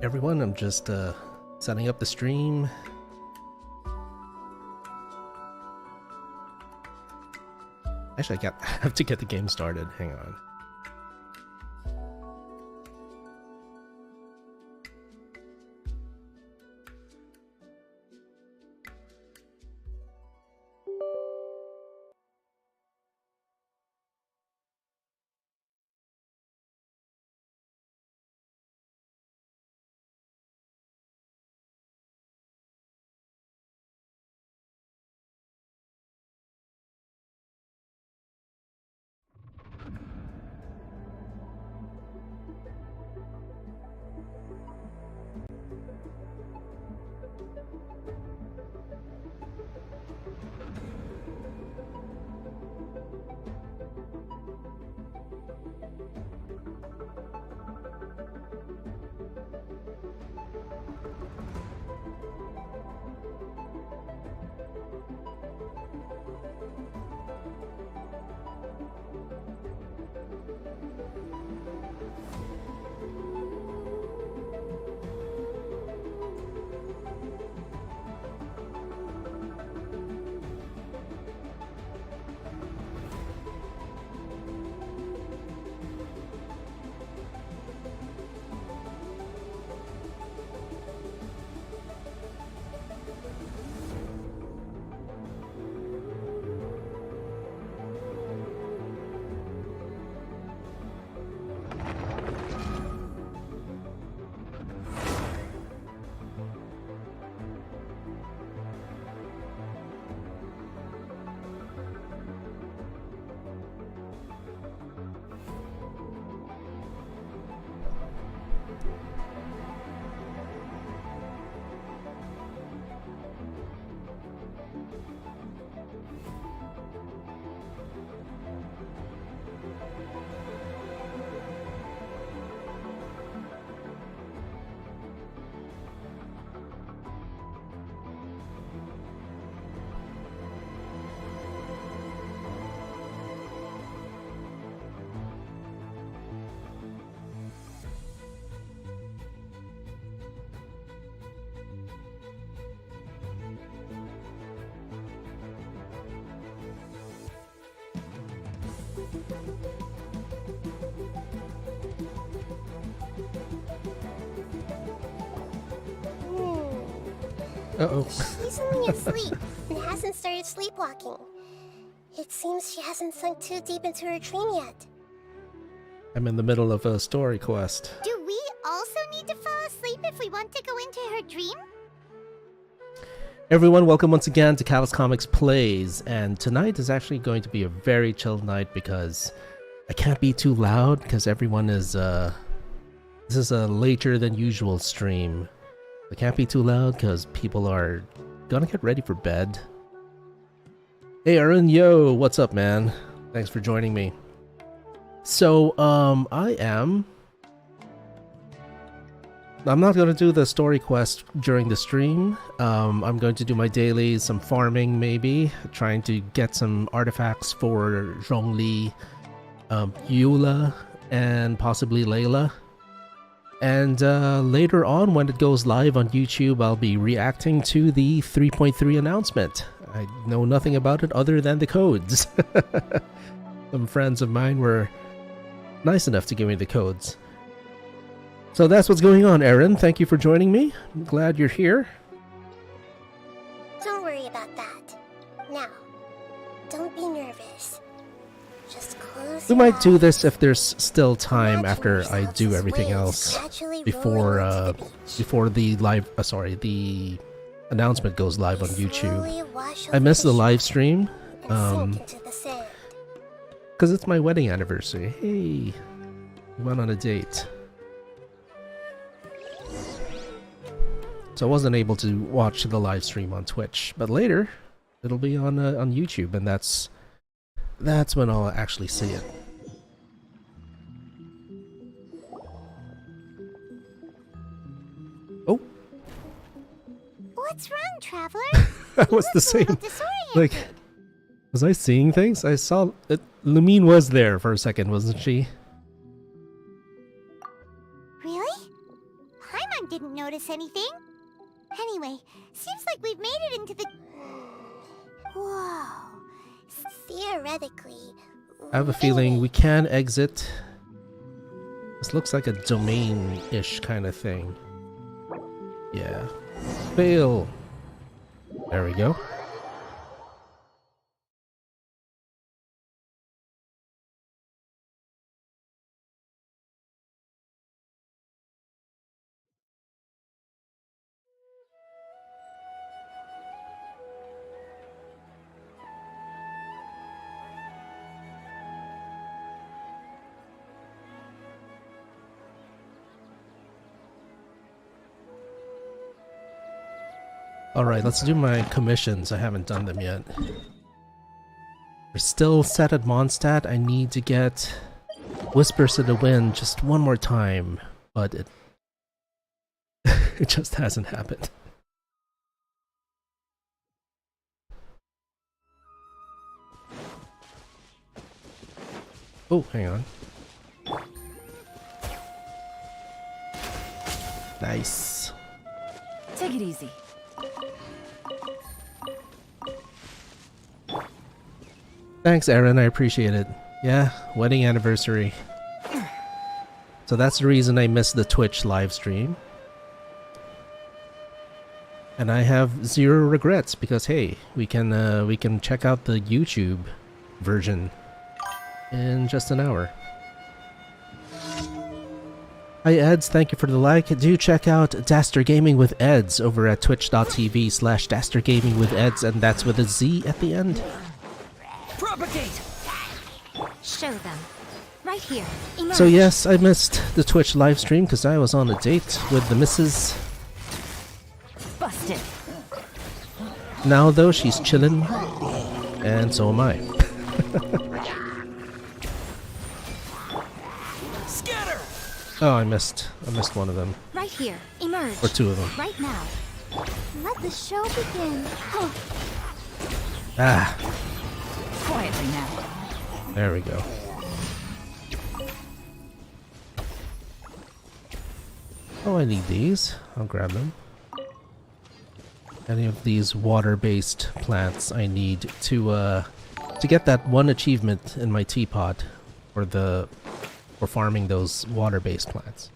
Everyone, I'm just setting up the stream. Actually, I have to get the game started. Hang on. Uh-oh. She's only asleep and hasn't started sleepwalking. It seems she hasn't sunk too deep into her dream yet. I'm in the middle of a story quest. Do we also need to fall asleep if we want to go into her dream? Everyone, welcome once again to Callus Comics Plays, and tonight is actually going to be a very chill night because I can't be too loud because everyone is, this is a later than usual stream. I can't be too loud because people are gonna get ready for bed. Hey Aaron, yo, what's up man? Thanks for joining me. So, I'm not going to do the story quest during the stream. I'm going to do my dailies, some farming maybe, trying to get some artifacts for Zhongli, Eula, and possibly Layla. And later on, when it goes live on YouTube, I'll be reacting to the 3.3 announcement. I know nothing about it other than the codes. Some friends of mine were nice enough to give me the codes. So that's what's going on, Aaron. Thank you for joining me. I'm glad you're here. Don't worry about that. Now, don't be nervous. Just close We your might do eyes. this if there's still time Imagine after I yourself do as everything waves else gradually before rolling onto the beach. before the live the announcement goes live on YouTube. Slowly wash I over missed the live shore stream and sink into the sand. because it's my wedding anniversary. Hey, we went on a date. So I wasn't able to watch the live stream on Twitch, but later it'll be on YouTube, and that's when I'll actually see it. Oh, What's wrong, traveler? that was the Looks a little same. disoriented. Like, was I seeing things? I saw it. Lumine was there for a second, wasn't she? Really? Paimon didn't miss anything. Anyway, seems like we've made it into the... Whoa. Theoretically, I have a feeling we can exit. This looks like a domain-ish kind of thing. Yeah. Fail. There we go. Alright, let's do my commissions. I haven't done them yet. We're still set at Mondstadt. I need to get Whispers of the Wind just one more time, but it it just hasn't happened. Oh, hang on. Nice. Take it easy. Thanks, Aaron. I appreciate it. Yeah, wedding anniversary. So that's the reason I missed the Twitch live stream. And I have zero regrets because hey, we can check out the YouTube version in just an hour. Hi Eds, thank you for the like. Do check out Daster Gaming with Eds over at twitch.tv/DasterGamingWithEds, and that's with a Z at the end. Propagate! Show them. Right here. Emerge. So yes, I missed the Twitch live stream because I was on a date with the missus. Busted. Now though, she's chillin', and so am I. Scatter! Oh, I missed one of them. Right here. Emerge. Or two of them. Right now. Let the show begin. Ah, Quietly now. there we go. Oh, I need these. I'll grab them. Any of these water-based plants I need to get that one achievement in my teapot for farming those water-based plants.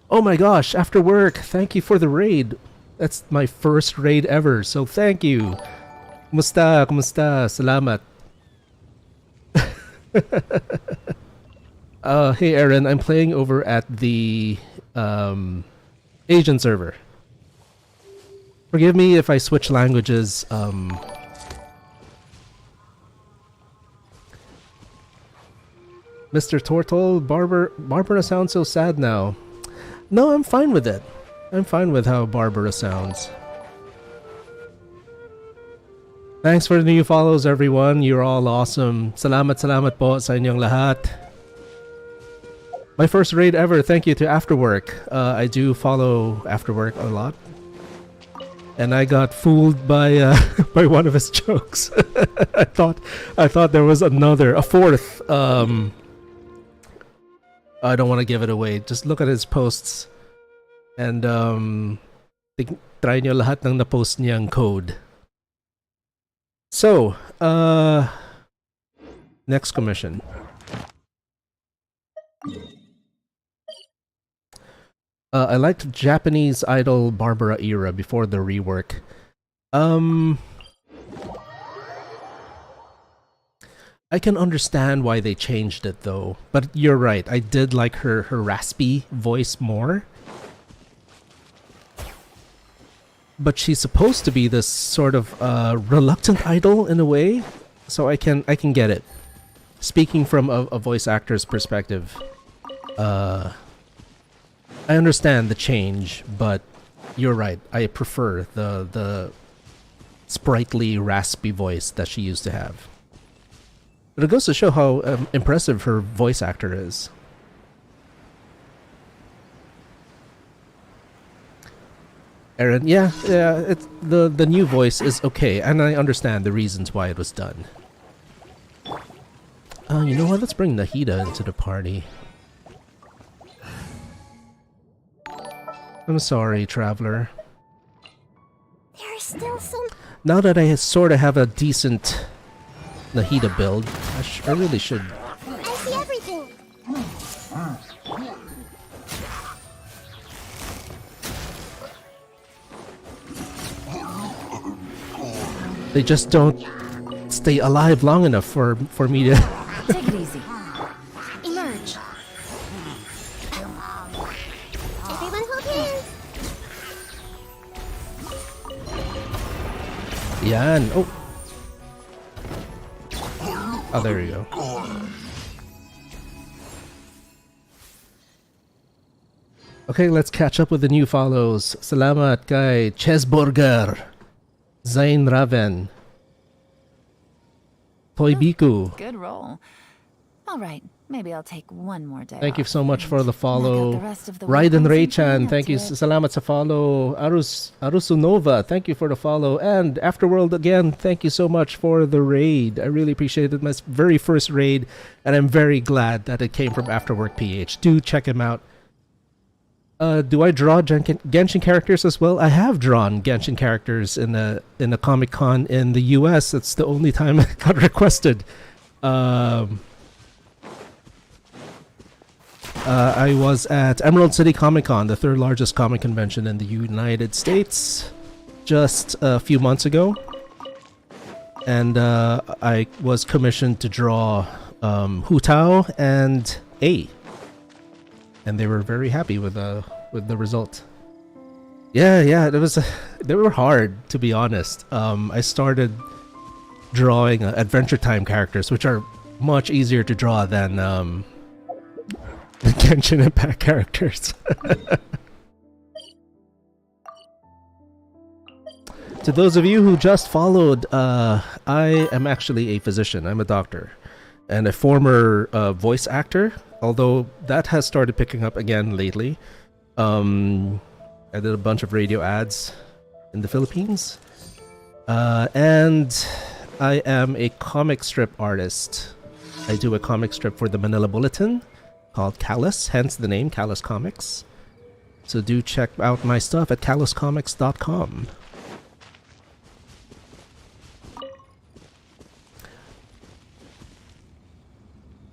Oh my gosh, after work, thank you for the raid. That's my first raid ever, so thank you. Kumusta? Kumusta? Salamat. Hey Aaron, I'm playing over at the Asian server. Forgive me if I switch languages. Mr. Tortle, Barbara sounds so sad now. No, I'm fine with it. I'm fine with how Barbara sounds. Thanks for the new follows, everyone. You're all awesome. Salamat po sa inyong lahat. My first raid ever. Thank you to Afterwork. I do follow Afterwork a lot, and I got fooled by by one of his jokes. I thought there was a fourth. I don't want to give it away. Just look at his posts, and try nyo lahat ng na-post niyang code. So, next commission. I liked Japanese Idol Barbara era before the rework. I can understand why they changed it though, but you're right. I did like her raspy voice more. But she's supposed to be this sort of reluctant idol in a way, so I can get it. Speaking from a voice actor's perspective, I understand the change, but you're right. I prefer the sprightly, raspy voice that she used to have. But it goes to show how impressive her voice actor is. Aaron, yeah, it's the new voice is okay, and I understand the reasons why it was done. You know what? Let's bring Nahida into the party. I'm sorry, traveler. There are still some. Now that I sort of have a decent Nahida build, I really should. I see everything. They just don't stay alive long enough for me to. Take it easy. Emerge. Everyone hold hands. Yan. Oh. Oh, there you go. Okay, let's catch up with the new follows. Salamat kay Chesburger, Zain Raven, Toybiku. Good roll. All right, maybe I'll take one more day. Thank you off so much for and the knock out follow. the rest of the Raiden weapons and Raychan, clean thank up you. to it. Salamat sa follow. Arusunova, thank you for the follow. And Afterworld again, thank you so much for the raid. I really appreciate it. My very first raid, and I'm very glad that it came from Afterwork PH. Do check him out. Do I draw Genshin characters as well? I have drawn Genshin characters in a Comic Con in the US. It's the only time I got requested. I was at Emerald City Comic Con, the third largest comic convention in the United States, just a few months ago. And I was commissioned to draw Hu Tao and A. And they were very happy with the result. Yeah, they were hard, to be honest. I started drawing Adventure Time characters, which are much easier to draw than Genshin Impact characters. To those of you who just followed, I am actually a physician. I'm a doctor and a former voice actor, although that has started picking up again lately. I did a bunch of radio ads in the Philippines. And I am a comic strip artist. I do a comic strip for the Manila Bulletin called Callus, hence the name Callus Comics. So do check out my stuff at calluscomics.com.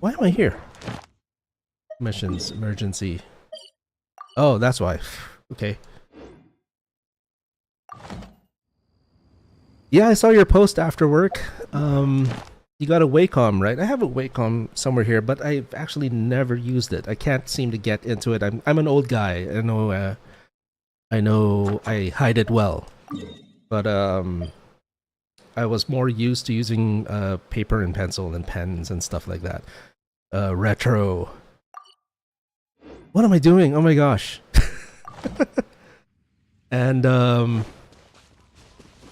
Why am I here? Missions, emergency. Oh, that's why. Okay. Yeah, I saw your post after work. You got a Wacom, right? I have a Wacom somewhere here, but I've actually never used it. I can't seem to get into it. I'm an old guy. I know I hide it well. But I was more used to using paper and pencil and pens and stuff like that. Retro. What am I doing? Oh my gosh. And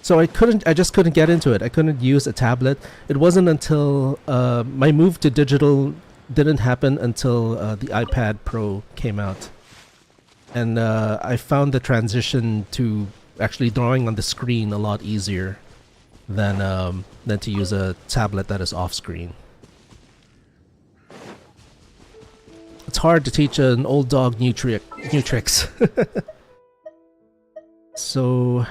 so I just couldn't get into it. I couldn't use a tablet. It wasn't until my move to digital didn't happen until the iPad Pro came out. And I found the transition to actually drawing on the screen a lot easier than to use a tablet that is off screen. It's hard to teach an old dog new tricks. So,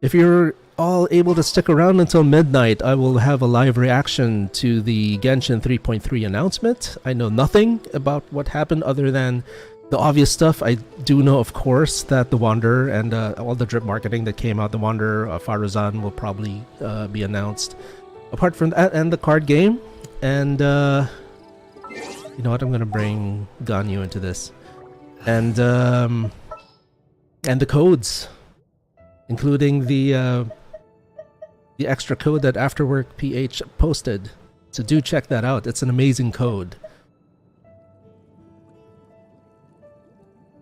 if you're all able to stick around until midnight, I will have a live reaction to the Genshin 3.3 announcement. I know nothing about what happened other than the obvious stuff. I do know, of course, that the Wanderer and all the drip marketing that came out, the Wanderer, Faruzan will probably be announced. Apart from that, and the card game, and you know what? I'm gonna bring Ganyu into this, and the codes, including the extra code that Afterwork PH posted. So do check that out. It's an amazing code.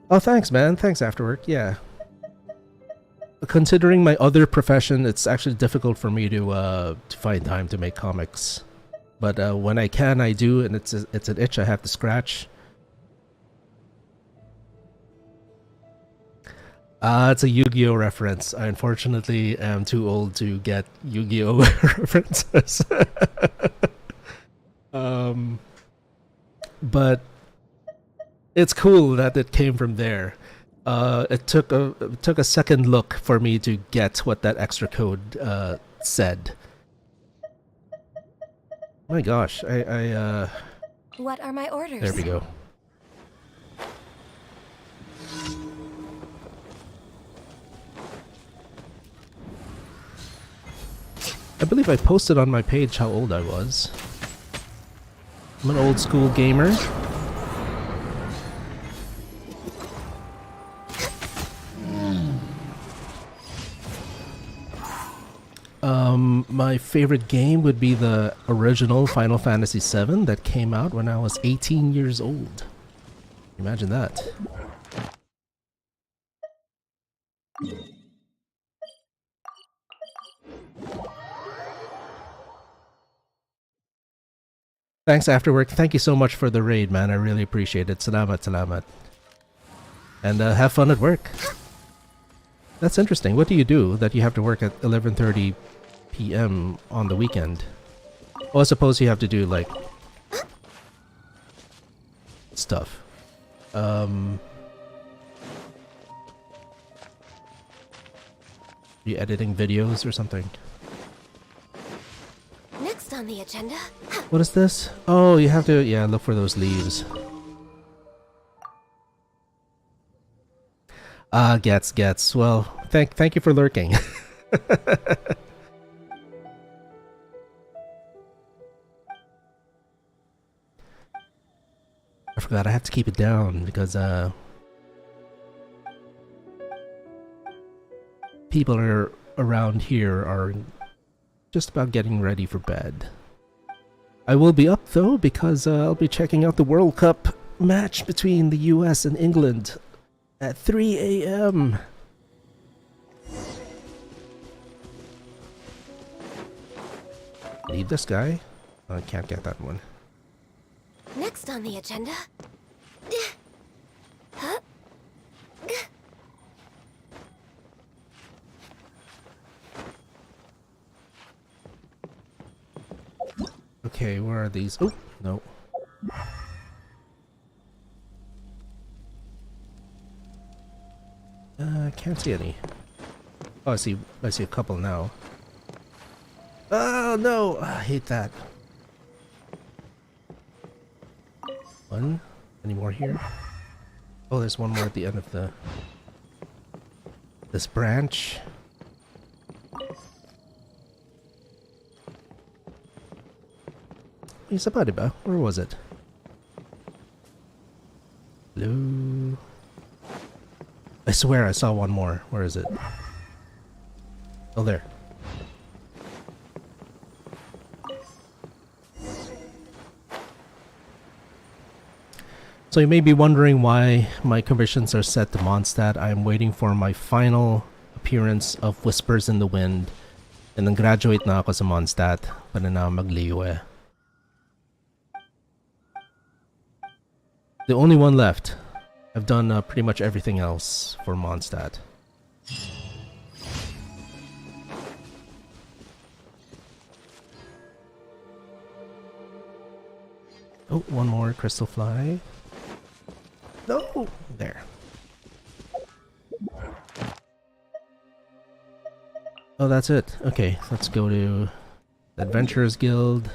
Oh, thanks, man. Thanks, Afterwork. Yeah. Considering my other profession, it's actually difficult for me to find time to make comics. But when I can, I do, and it's an itch I have to scratch. It's a Yu-Gi-Oh reference. I unfortunately am too old to get Yu-Gi-Oh references. But it's cool that it came from there. It took a second look for me to get what that extra code said. My gosh, What are my orders? there we go. I believe I posted on my page how old I was. I'm an old school gamer. My favorite game would be the original Final Fantasy VII that came out when I was 18 years old. Imagine that. Thanks, Afterwork. Thank you so much for the raid, man. I really appreciate it. Salamat, salamat. And have fun at work. That's interesting. What do you do that you have to work at 11:30 p.m. on the weekend? Well, I suppose you have to do, like, stuff. You editing videos or something? Next on the agenda. What is this? Oh, you have to, yeah, look for those leaves. Gets. Well, thank you for lurking. I forgot I have to keep it down because people are around here are just about getting ready for bed. I will be up though because I'll be checking out the World Cup match between the US and England at 3 a.m. Leave this guy. Oh, I can't get that one. Next on the agenda. Okay, where are these? Oh, no. I can't see any. Oh, I see a couple now. Oh no, I hate that. One? Any more here? Oh, there's one more at the end of this branch. Isa pa, diba? Where was it? Hello? I swear I saw one more. Where is it? Oh, there. So you may be wondering why my commissions are set to Mondstadt. I'm waiting for my final appearance of Whispers in the Wind. And then graduate na ako sa Mondstadt para na magliwe. The only one left. I've done pretty much everything else for Mondstadt. Oh, one more crystal fly. No! There. Oh, that's it. Okay, let's go to the Adventurers Guild.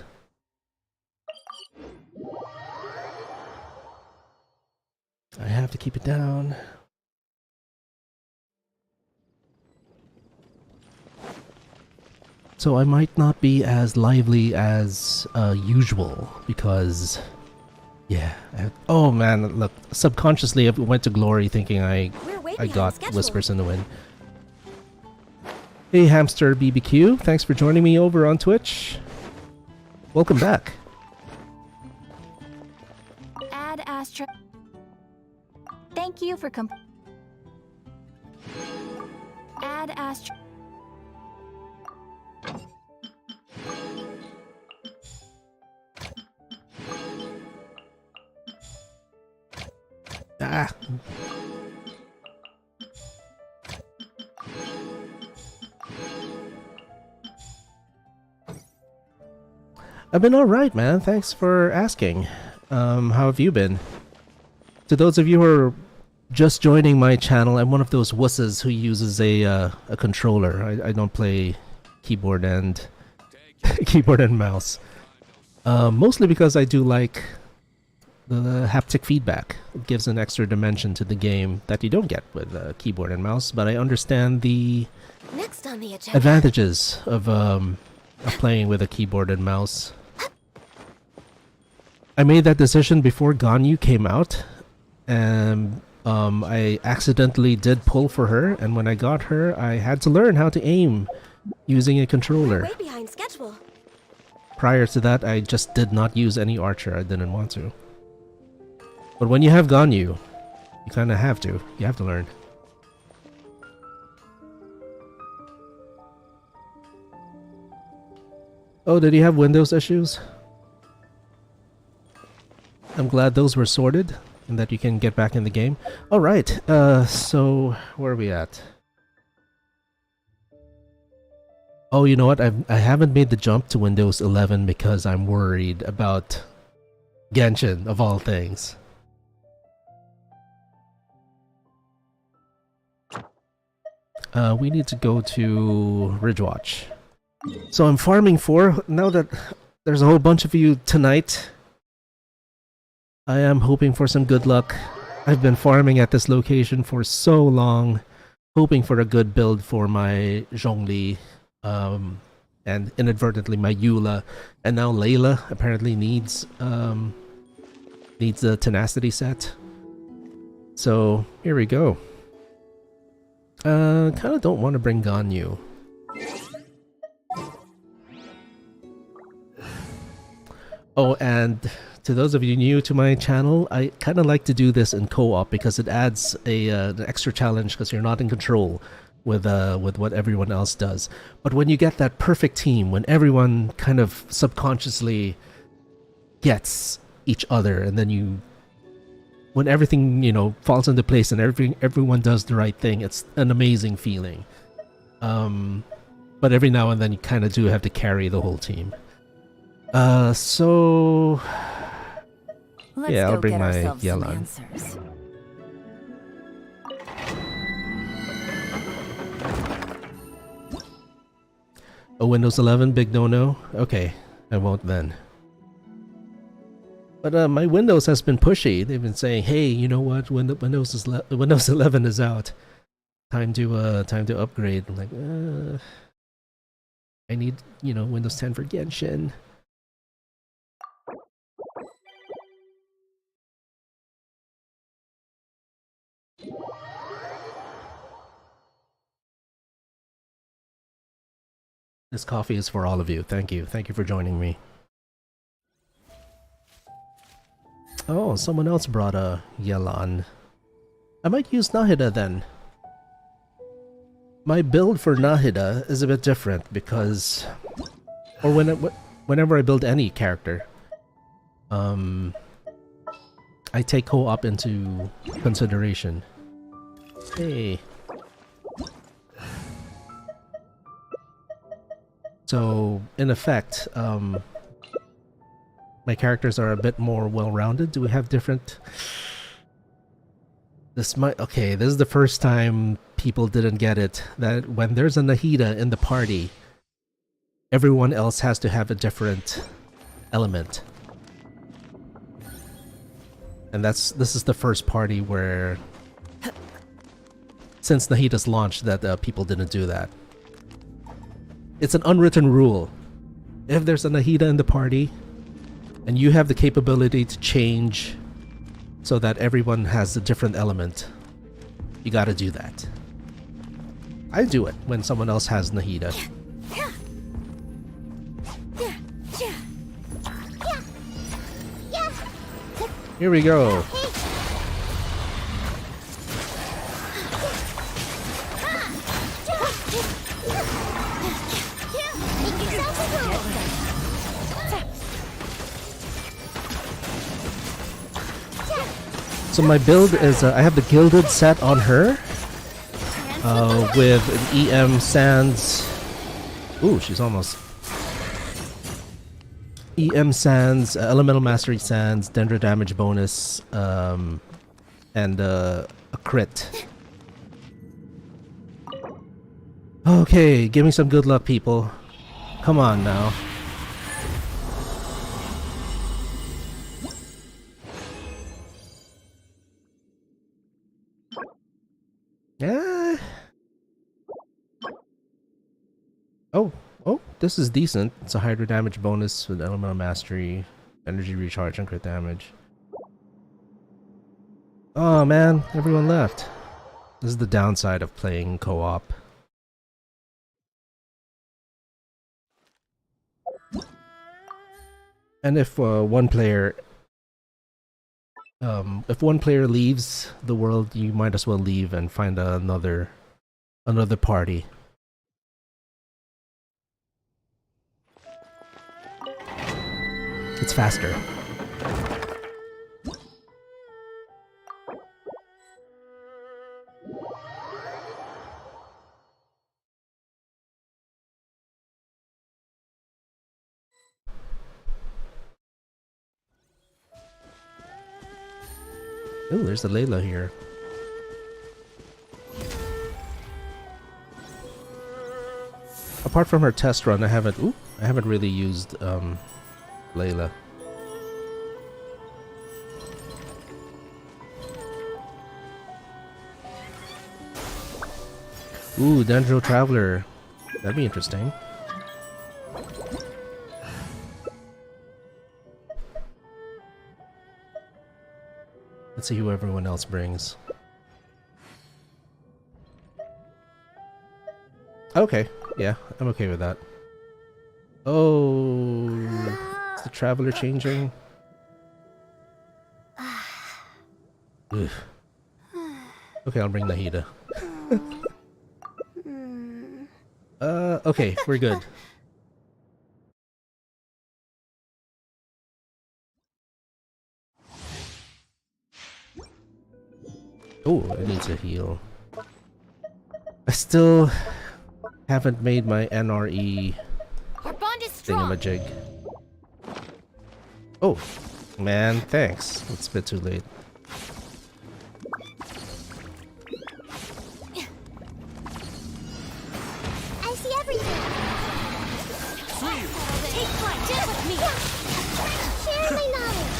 I have to keep it down. So I might not be as lively as usual because, yeah. Oh man, look, subconsciously I went to Glory thinking I got Whispers in the Wind. Hey Hamster BBQ, thanks for joining me over on Twitch. Welcome back. Add Astra. Thank you for Add Astra. Ah. I've been alright, man. Thanks for asking. How have you been? To those of you who are just joining my channel, I'm one of those wusses who uses a controller. I don't play keyboard and keyboard and mouse. Mostly because I do like the haptic feedback. It gives an extra dimension to the game that you don't get with keyboard and mouse. But I understand the Next on the agenda. advantages of playing with a keyboard and mouse. I made that decision before Ganyu came out, and I accidentally did pull for her, and when I got her, I had to learn how to aim using a controller. Way behind schedule. Prior to that, I just did not use any archer. I didn't want to. But when you have Ganyu, you kind of have to. You have to learn. Oh, did he have Windows issues? I'm glad those were sorted and that you can get back in the game. Alright, so where are we at? Oh, you know what? I haven't made the jump to Windows 11 because I'm worried about Genshin, of all things. We need to go to Ridgewatch. So I'm farming for, now that there's a whole bunch of you tonight, I am hoping for some good luck. I've been farming at this location for so long, hoping for a good build for my Zhongli, and inadvertently my Eula, and now Layla apparently needs the tenacity set. So here we go. Kind of don't want to bring Ganyu. Oh, and to those of you new to my channel, I kind of like to do this in co-op because it adds an extra challenge because you're not in control with what everyone else does. But when you get that perfect team, when everyone kind of subconsciously gets each other, and then when everything, you know, falls into place and everyone does the right thing, it's an amazing feeling. But every now and then you kind of do have to carry the whole team. So Let's yeah, I'll go bring get my ourselves some Yelan. answers. Oh, Windows 11, big no-no? Okay, I won't then. But my Windows has been pushy. They've been saying, "Hey, you know what? Windows 11 is out. Time to upgrade." I'm like, I need, you know, Windows 10 for Genshin. This coffee is for all of you. Thank you. Thank you for joining me. Oh, someone else brought a Yelan. I might use Nahida then. My build for Nahida is a bit different because, or whenever I build any character, I take co-op into consideration. Hey. So, in effect, my characters are a bit more well-rounded. Do we have different... Okay, this is the first time people didn't get it. That when there's a Nahida in the party, everyone else has to have a different element. And this is the first party where, since Nahida's launched, that people didn't do that. It's an unwritten rule. If there's a Nahida in the party, and you have the capability to change so that everyone has a different element, you gotta do that. I do it when someone else has Nahida. Here we go. So my build is, I have the Gilded set on her, with an EM Sands. Ooh, she's almost. EM Sands, Elemental Mastery Sands, Dendro Damage bonus, and a crit. Okay, give me some good luck, people. Come on now. Yeah. Oh, this is decent. It's a hydro damage bonus with elemental mastery, energy recharge, and crit damage. Oh man, everyone left. This is the downside of playing co-op. And if one player leaves the world, you might as well leave and find another party. It's faster. Oh, there's a Layla here. Apart from her test run, I haven't really used Layla. Ooh, Dendro Traveler. That'd be interesting. Let's see who everyone else brings. Okay, yeah, I'm okay with that. Oh, is the Traveler changing? Ugh. Okay, I'll bring Nahida. Okay, we're good. Oh, it needs a heal. I still haven't made my NRE thingamajig. Oh, man, thanks. It's a bit too late. I see everything. Take flight. Get with me. Share my knowledge.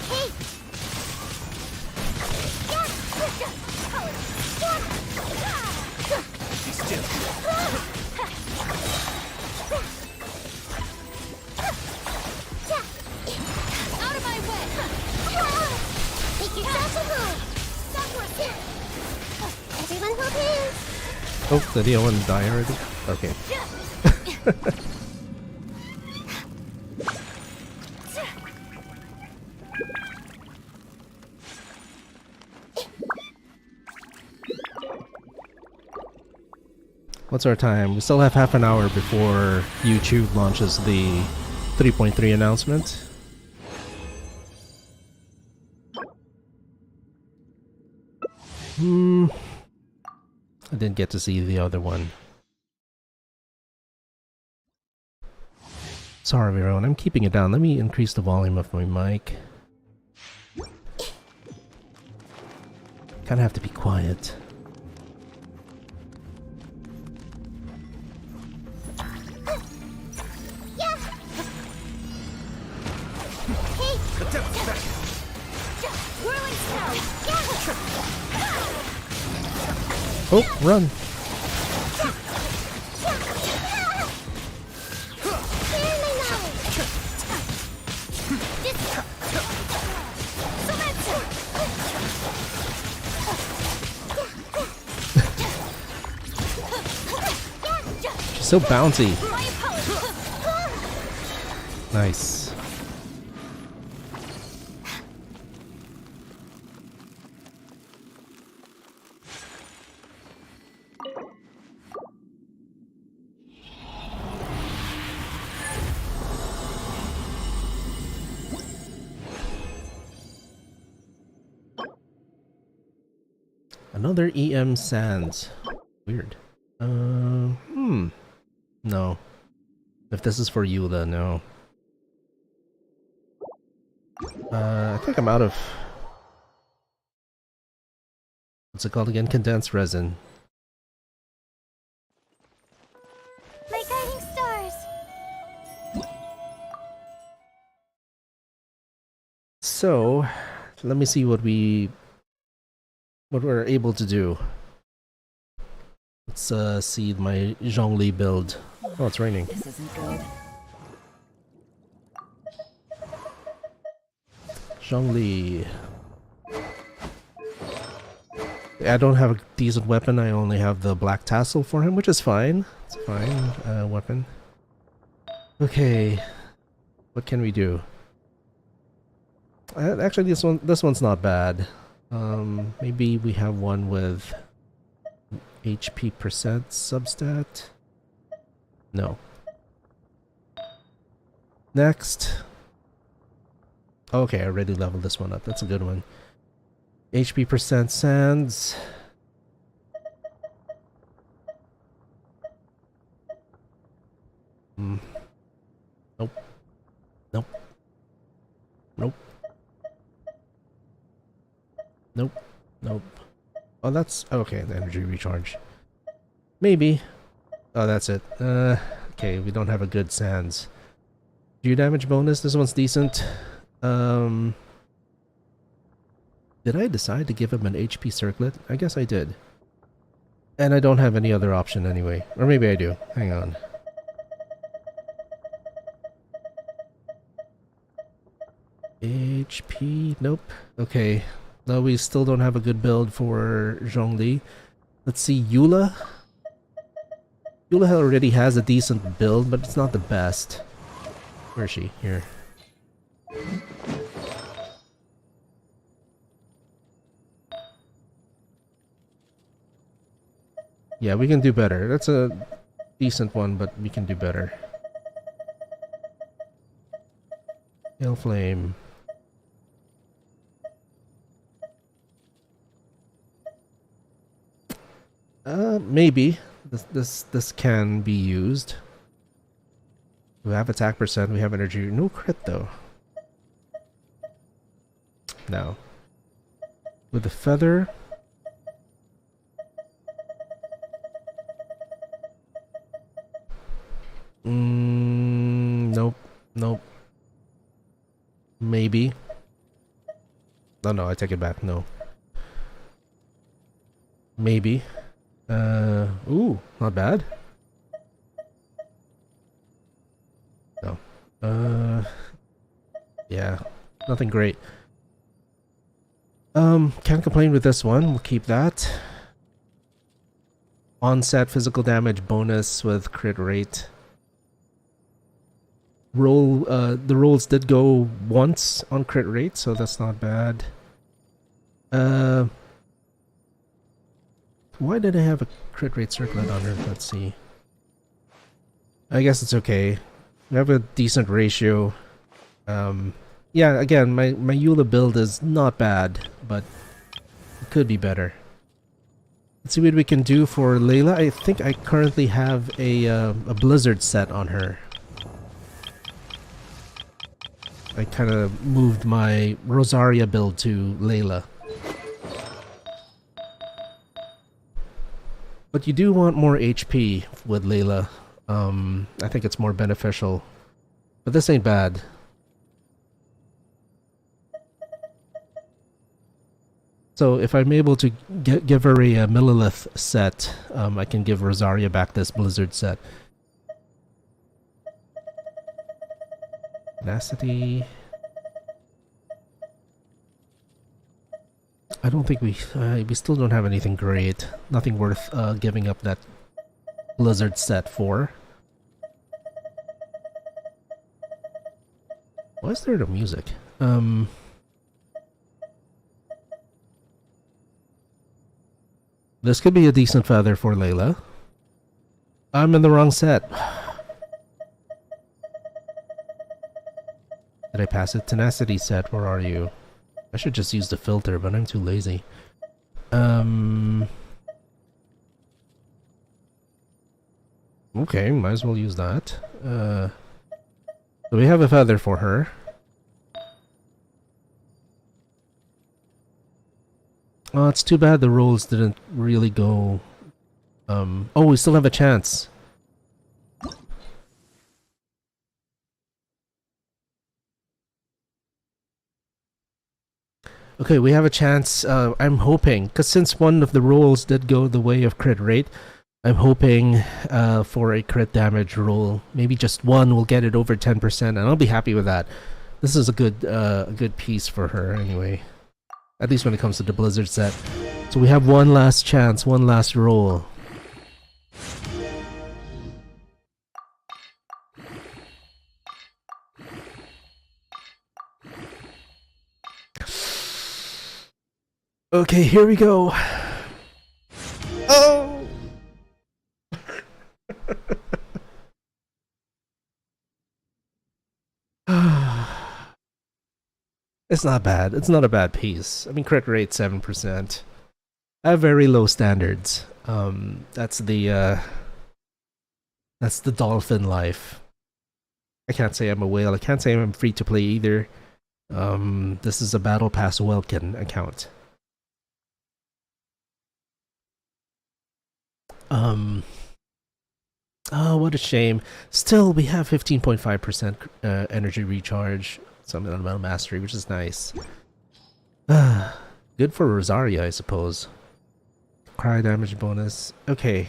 Hey. Still. Out of my way. Make yourself at home. Everyone hold hands. Oh, did the one die already? Okay. What's our time? We still have half an hour before YouTube launches the 3.3 announcement. I didn't get to see the other one. Sorry everyone, I'm keeping it down. Let me increase the volume of my mic. Kinda have to be quiet. Oh, run! She's so bouncy. Nice. Another EM Sands. Weird. No. If this is for Eula, no. I think I'm out of What's it called again? Condensed resin. My guiding stars. So, let me see what we're able to do. Let's see my Zhongli build. Oh, it's raining. This isn't good. Zhongli. I don't have a decent weapon. I only have the black tassel for him, which is fine. It's a fine weapon. Okay, what can we do? Actually, this one's not bad. Maybe we have one with HP percent substat. No. Next. Okay, I already leveled this one up. That's a good one. HP percent sands. Nope. Nope. Nope. Nope. Nope. Oh, that's okay. The energy recharge. Maybe. Oh, that's it. Okay, we don't have a good sands. Gear damage bonus. This one's decent. Did I decide to give him an HP circlet? I guess I did. And I don't have any other option anyway. Or maybe I do. Hang on. HP? Nope. Okay. No, we still don't have a good build for Zhongli. Let's see, Eula? Eula already has a decent build, but it's not the best. Where is she? Here. Yeah, we can do better. That's a decent one, but we can do better. Hail Flame. Maybe. This can be used. We have attack percent, we have energy. No crit though. No. With the feather. Nope. Nope. Maybe. No, I take it back. No. Maybe. Ooh, not bad. No. Yeah, nothing great. Can't complain with this one. We'll keep that. Onset physical damage bonus with crit rate. The rolls did go once on crit rate, so that's not bad. Why did I have a crit rate circlet on her? Let's see. I guess it's okay. We have a decent ratio. Yeah, again, my Eula build is not bad, but it could be better. Let's see what we can do for Layla. I think I currently have a blizzard set on her. I kind of moved my Rosaria build to Layla. But you do want more HP with Layla. I think it's more beneficial. But this ain't bad. So if I'm able to give her a Millilith set, I can give Rosaria back this Blizzard set. Tenacity. I don't think we still don't have anything great. Nothing worth giving up that Blizzard set for. Why is there no music? This could be a decent feather for Layla. I'm in the wrong set. Did I pass it? Tenacity set, where are you? I should just use the filter, but I'm too lazy. Okay, might as well use that. So we have a feather for her. Oh, it's too bad the rolls didn't really go. Oh, we still have a chance. Okay, we have a chance. I'm hoping, because since one of the rolls did go the way of crit rate, I'm hoping for a crit damage roll. Maybe just one will get it over 10%, and I'll be happy with that. This is a good piece for her anyway. At least when it comes to the Blizzard set. So we have one last chance, one last roll. Okay, here we go. Oh! It's not bad. It's not a bad piece. I mean, crit rate 7%. I have very low standards. That's the dolphin life. I can't say I'm a whale. I can't say I'm free to play either. This is a Battle Pass Welkin account. Oh, what a shame. Still, we have 15.5% energy recharge. Some elemental mastery, which is nice. Good for Rosaria, I suppose. Cry damage bonus. Okay,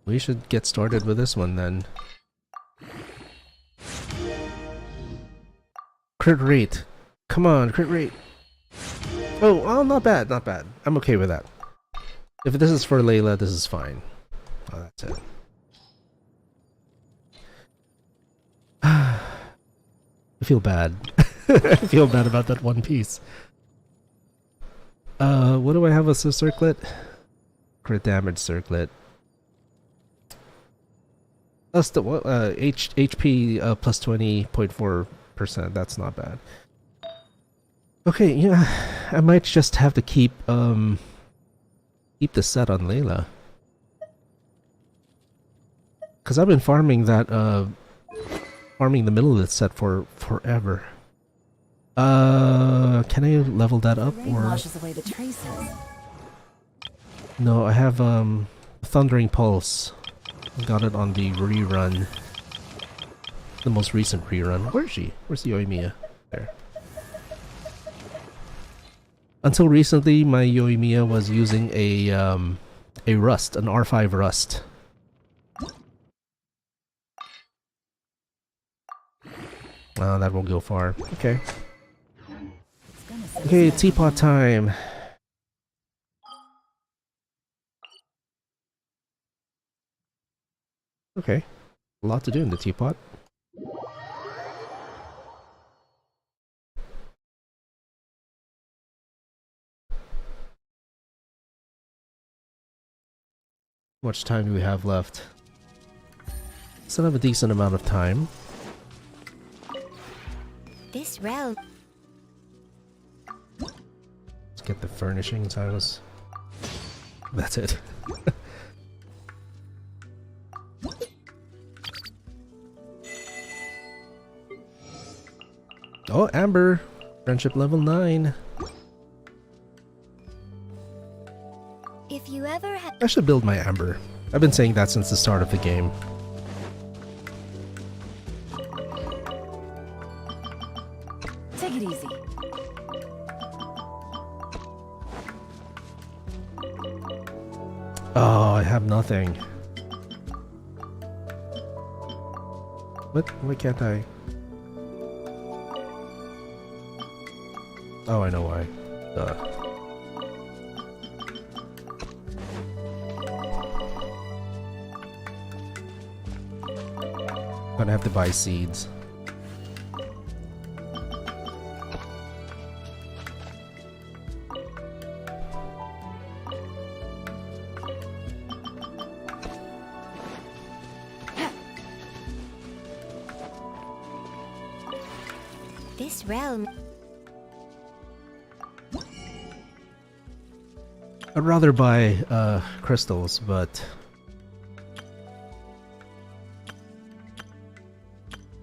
we should get started with this one then. Crit rate. Come on, crit rate. Oh, not bad, not bad. I'm okay with that. If this is for Layla, this is fine. Oh, that's it. I feel bad. I feel bad about that one piece. What do I have as a circlet? Crit damage circlet. Plus the HP plus 20.4%. That's not bad. Okay, yeah, I might just have to keep the set on Layla. Cause I've been farming that farming the middle of the set for forever. Can I level that up or? Washes away the traces. No, I have Thundering Pulse. I got it on the rerun. The most recent rerun. Where is she? Where's the Yoimiya? There. Until recently, my Yoimiya was using a rust, an R5 rust. Oh, that won't go far. Okay. Okay, teapot time. Okay. A lot to do in the teapot. How much time do we have left? Still have a decent amount of time. This realm. Let's get the furnishings, Silas. That's it. Oh, Amber! Friendship level 9. If you ever have. I should build my Amber. I've been saying that since the start of the game. Take it easy. Oh, I have nothing. What? Why can't I? Oh, I know why. Gonna have to buy seeds. This realm. I'd rather buy crystals, but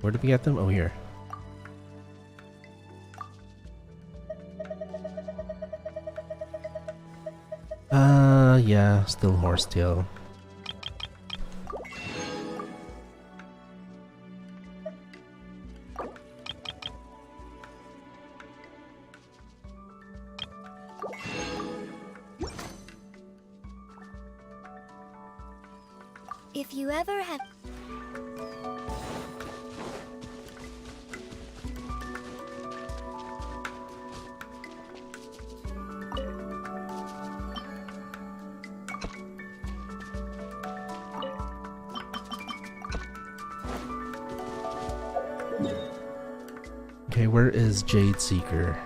where did we get them? Oh, here. Yeah, still horsetail. If you ever have... Okay, where is Jade Seeker?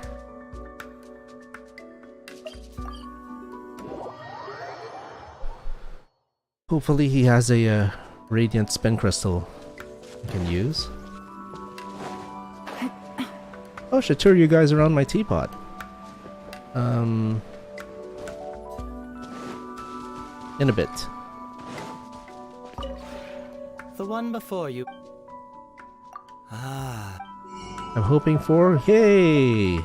Hopefully he has a radiant spin crystal I can use. Oh, should tour you guys around my teapot. In a bit. The one before you. Ah. I'm hoping for, yay!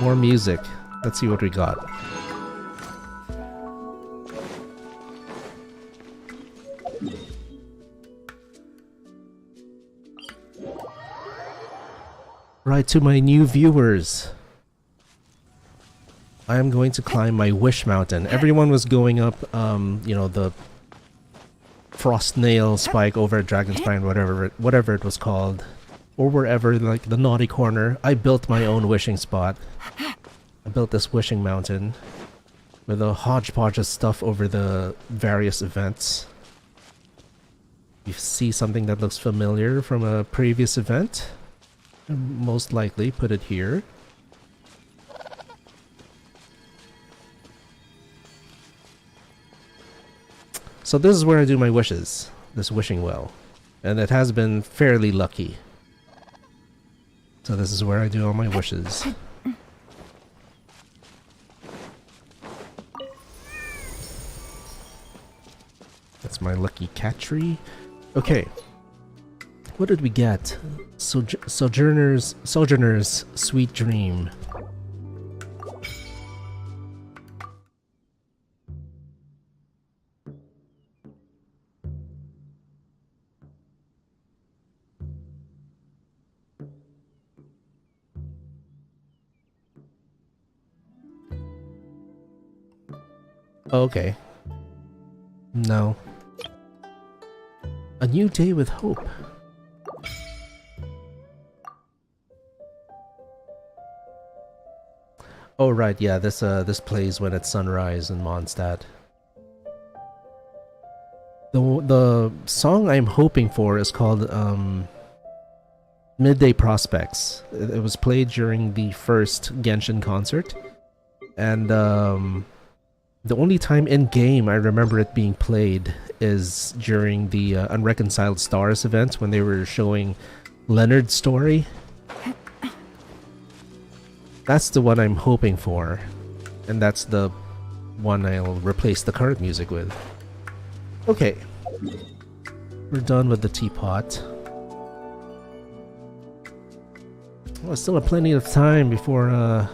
More music. Let's see what we got. Right, to my new viewers. I am going to climb my wish mountain. Everyone was going up, you know, the frost nail spike over at Dragonspine, whatever it was called. Or wherever, like the naughty corner. I built my own wishing spot. I built this wishing mountain with a hodgepodge of stuff over the various events. You see something that looks familiar from a previous event, most likely put it here. So this is where I do my wishes, this wishing well, and it has been fairly lucky. So this is where I do all my wishes. That's my lucky cat tree. Okay. What did we get? Sojourner's Sweet Dream. Okay. No. A new day with hope. Oh right, yeah, this plays when it's sunrise in Mondstadt. The song I'm hoping for is called Midday Prospects. It was played during the first Genshin concert, and the only time in game I remember it being played is during the Unreconciled Stars event when they were showing Leonard's story. That's the one I'm hoping for, and that's the one I'll replace the current music with. Okay, we're done with the teapot. Well, I still have plenty of time before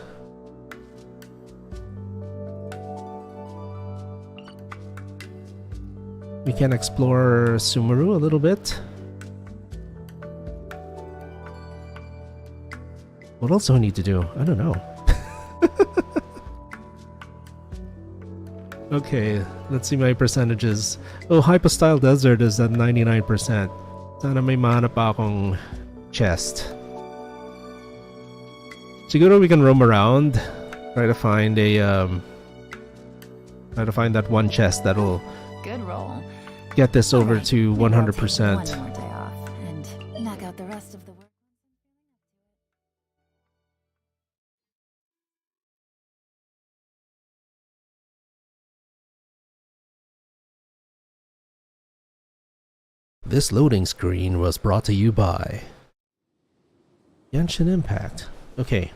we can explore Sumeru a little bit. What else do I need to do? I don't know. Okay, let's see my percentages. Oh, Hypostyle Desert is at 99%. Sana may mana pa akong chest. Siguro we can roam around, try to find that one chest that'll Good roll. get this over Alright, to maybe I'll take 100%. one more day off and knock out the rest of the work. This loading screen was brought to you by Genshin Impact. Okay.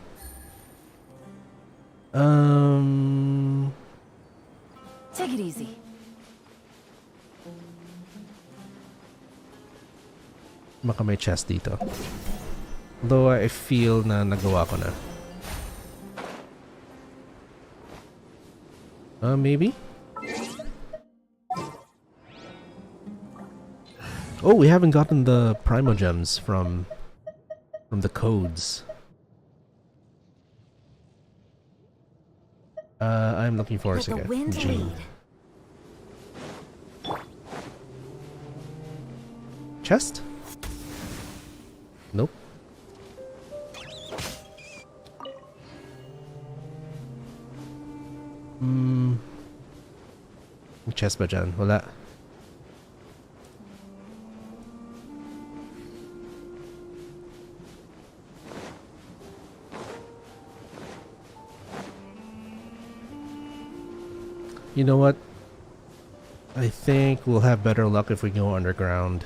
Take it easy. Baka may chest dito. Though I feel na nagawa ko na. Maybe? Oh, we haven't gotten the Primogems from the codes. I'm looking for a Let the second. wind G. lead. Chest? Nope. Chest ba dyan? Wala. You know what? I think we'll have better luck if we go underground.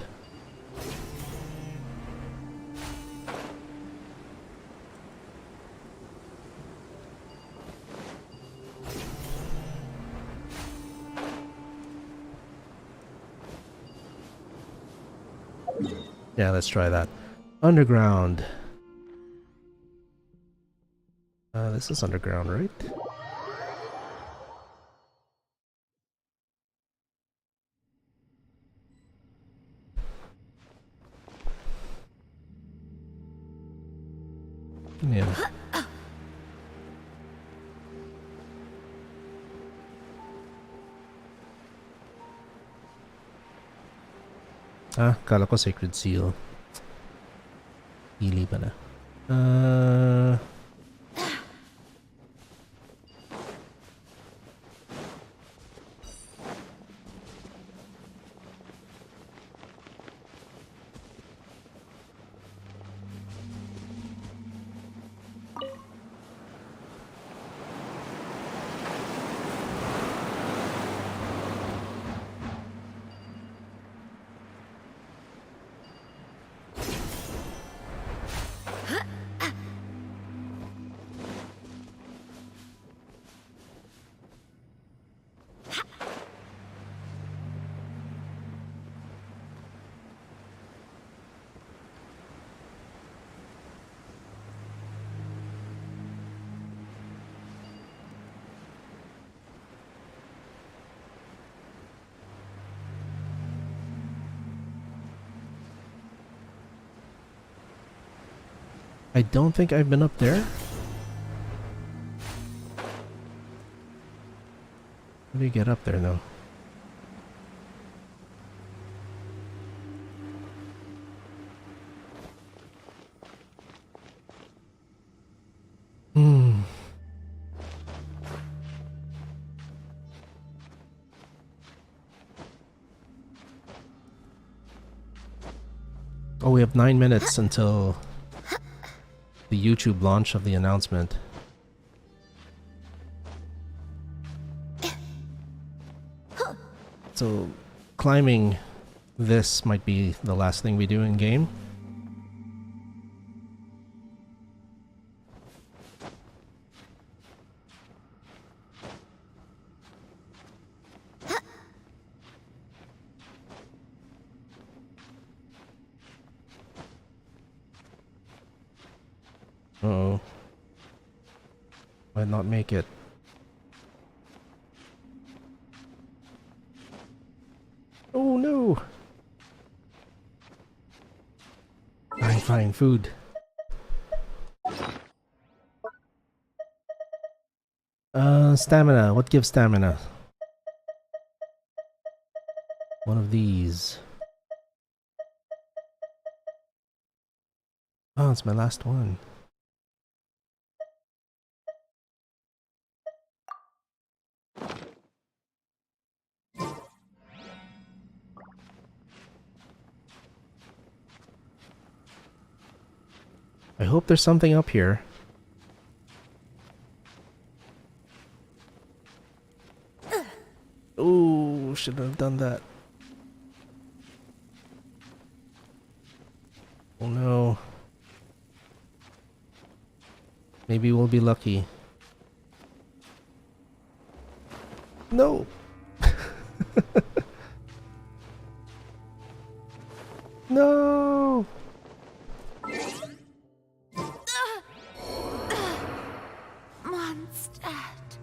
Yeah, let's try that. Underground. This is underground, right? Yeah. Kala ko Sacred Seal. Hili pala. I don't think I've been up there. How do you get up there though? Oh, we have 9 minutes until the YouTube launch of the announcement. So, climbing this might be the last thing we do in game. Uh-oh. Might not make it. Oh no! Fine, food. Stamina. What gives stamina? One of these. Oh, it's my last one. I hope there's something up here. Oh, shouldn't have done that. Oh no. Maybe we'll be lucky. No! No! Mondstadt.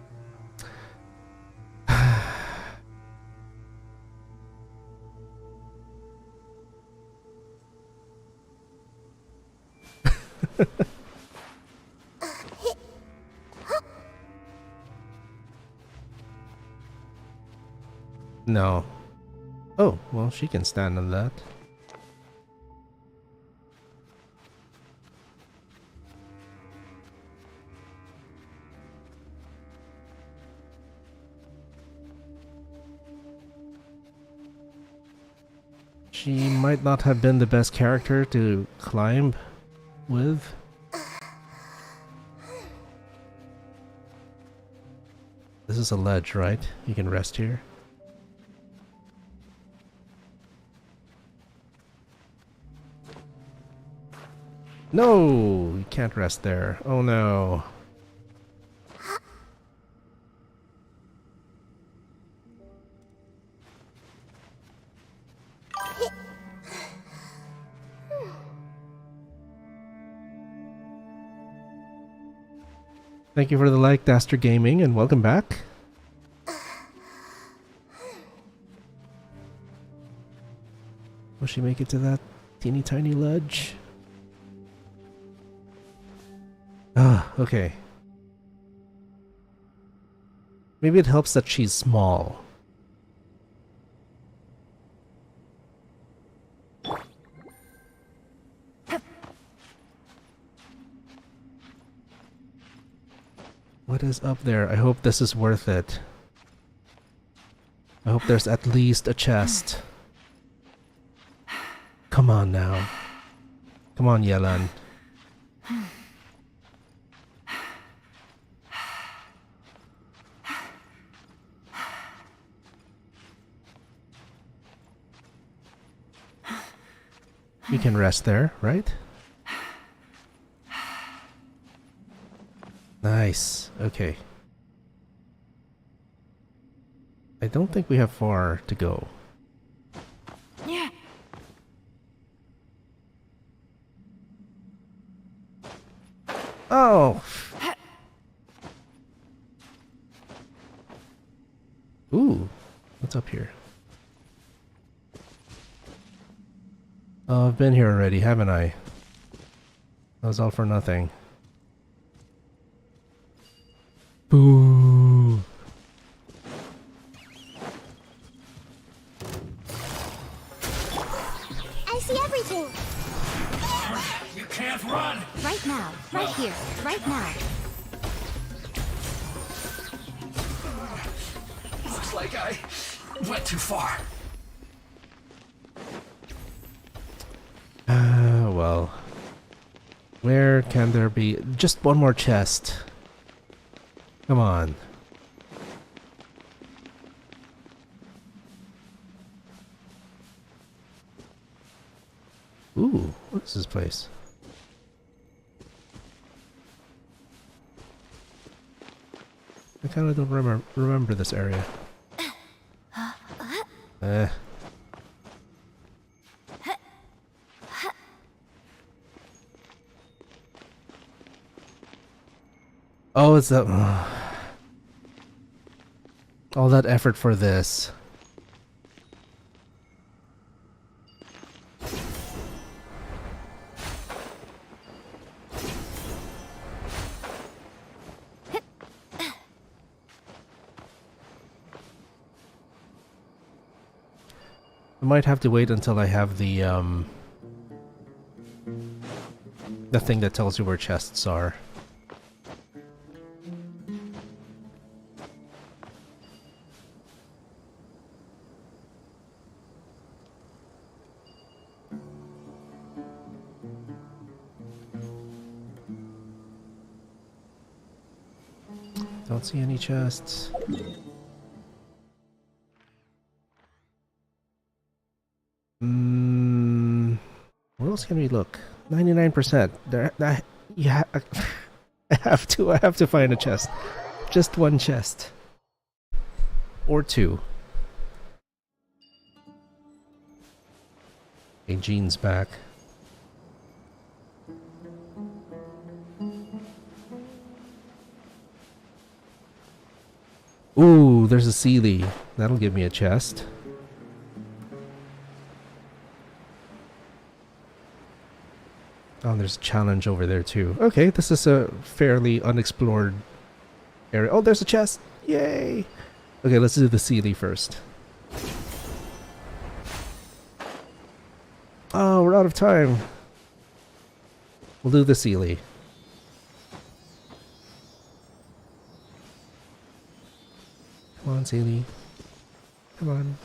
No. Oh, well, she can stand on that. She might not have been the best character to climb with. This is a ledge, right? You can rest here. No! You can't rest there. Oh no. Thank you for the like, Daster Gaming, and welcome back. Will she make it to that teeny tiny ledge? Ah, okay. Maybe it helps that she's small. What is up there? I hope this is worth it. I hope there's at least a chest. Come on now. Come on, Yelan. You can rest there, right? Nice. Okay. I don't think we have far to go. Yeah. Oh! Ooh. What's up here? Oh, I've been here already, haven't I? That was all for nothing. Boo! I see everything. You can't run! Right now. Right here. Right now. Looks like I went too far. Well. Where can there be just one more chest? Come on. Ooh, what is this place? I kind of don't remember this area. Oh, it's that. All that effort for this. I might have to wait until I have the thing that tells you where chests are. Don't see any chests. Where else can we look? 99%. There, yeah, I have to find a chest. Just one chest. Or two. Hey, Jean's back. Ooh, there's a Sealy. That'll give me a chest. Oh, there's a challenge over there too. Okay, this is a fairly unexplored area. Oh, there's a chest! Yay! Okay, let's do the Sealy first. Oh, we're out of time. We'll do the Sealy. Come on, Sealy. Come on.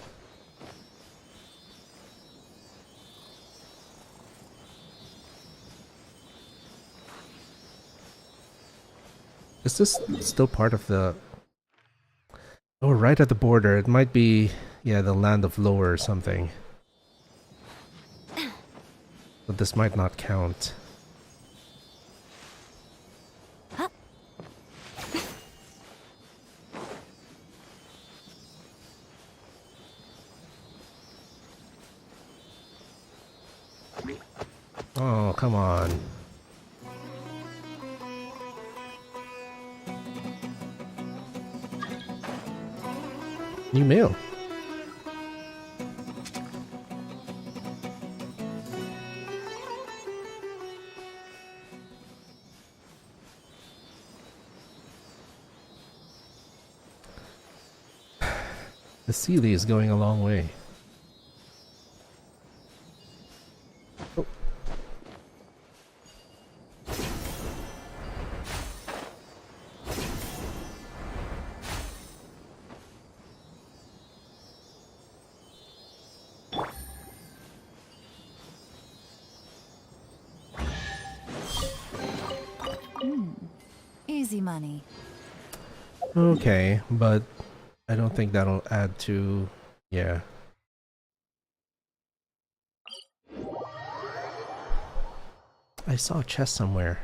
Is this still part of the... Oh, right at the border. It might be, yeah, the Land of Lower or something. But this might not count. Oh, come on. New mail. The Sealy is going a long way. Oh. Easy money. Okay, but I don't think that'll add to... yeah. I saw a chest somewhere.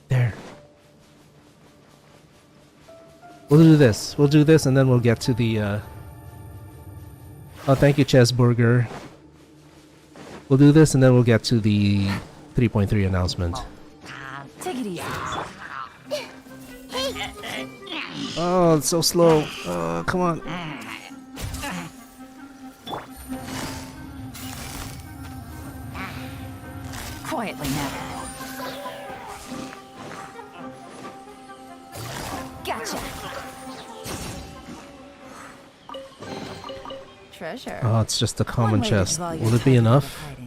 There. We'll do this. We'll do this and then we'll get to the... Oh, thank you, Chessburger. We'll do this and then we'll get to the 3.3 announcement. Take it easy. Oh, it's so slow. Oh, come on. Quietly now. Gotcha. Treasure. Oh, it's just a common One way to chest. draw your Will it be attention enough? with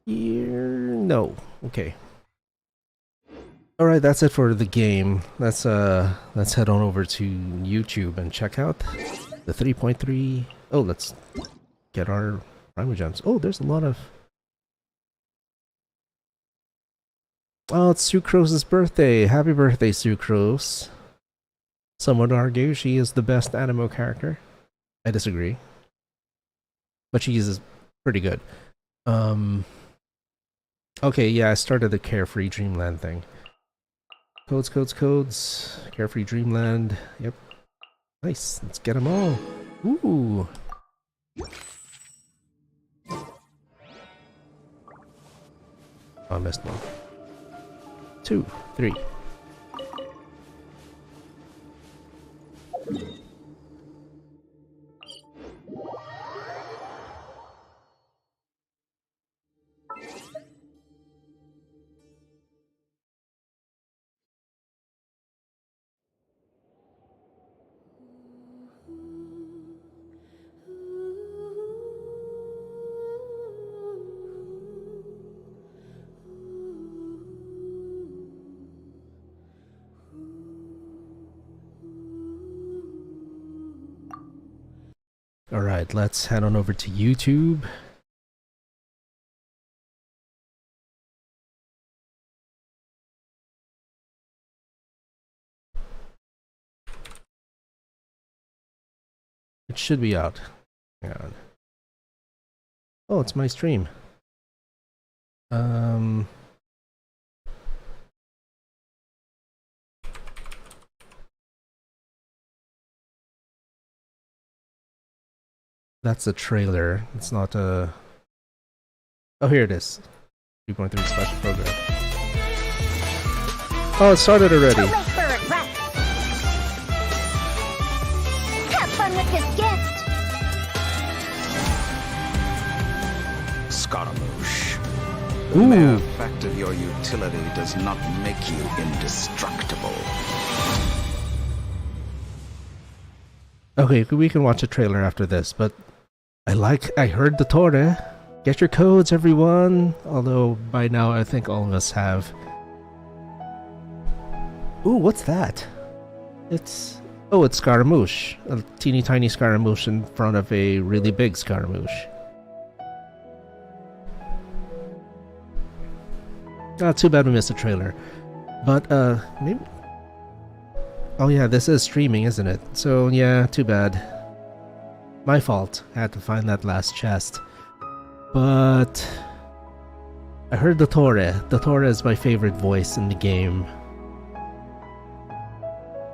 hiding. No. Okay. Alright, that's it for the game. Let's head on over to YouTube and check out the 3.3. Oh, let's get our Primal Gems. Oh, there's a lot of... Oh, it's Sucrose's birthday. Happy birthday, Sucrose. Some would argue she is the best anime character. I disagree. But she is pretty good. Okay, yeah, I started the Carefree Dreamland thing. Codes, codes, codes. Carefree Dreamland. Yep. Nice. Let's get them all. Ooh. Oh, I missed one. 2, 3. Alright, let's head on over to YouTube. It should be out. Hang on. Oh, it's my stream. That's a trailer. It's not a... Oh, here it is. 3.3 special program. Oh, it started already. Too late for regret. Have fun with this gift. Scaramouche. The Ooh. mere fact of your utility does not make you indestructible. Okay, we can watch a trailer after this, but I heard the Torre. Get your codes, everyone. Although by now I think all of us have. Ooh, what's that? It's Scaramouche. A teeny tiny Scaramouche in front of a really big Scaramouche. Too bad we missed the trailer. But, maybe... Oh yeah, this is streaming, isn't it? So, yeah, too bad. My fault. I had to find that last chest. But... I heard the Torre. The Torre is my favorite voice in the game.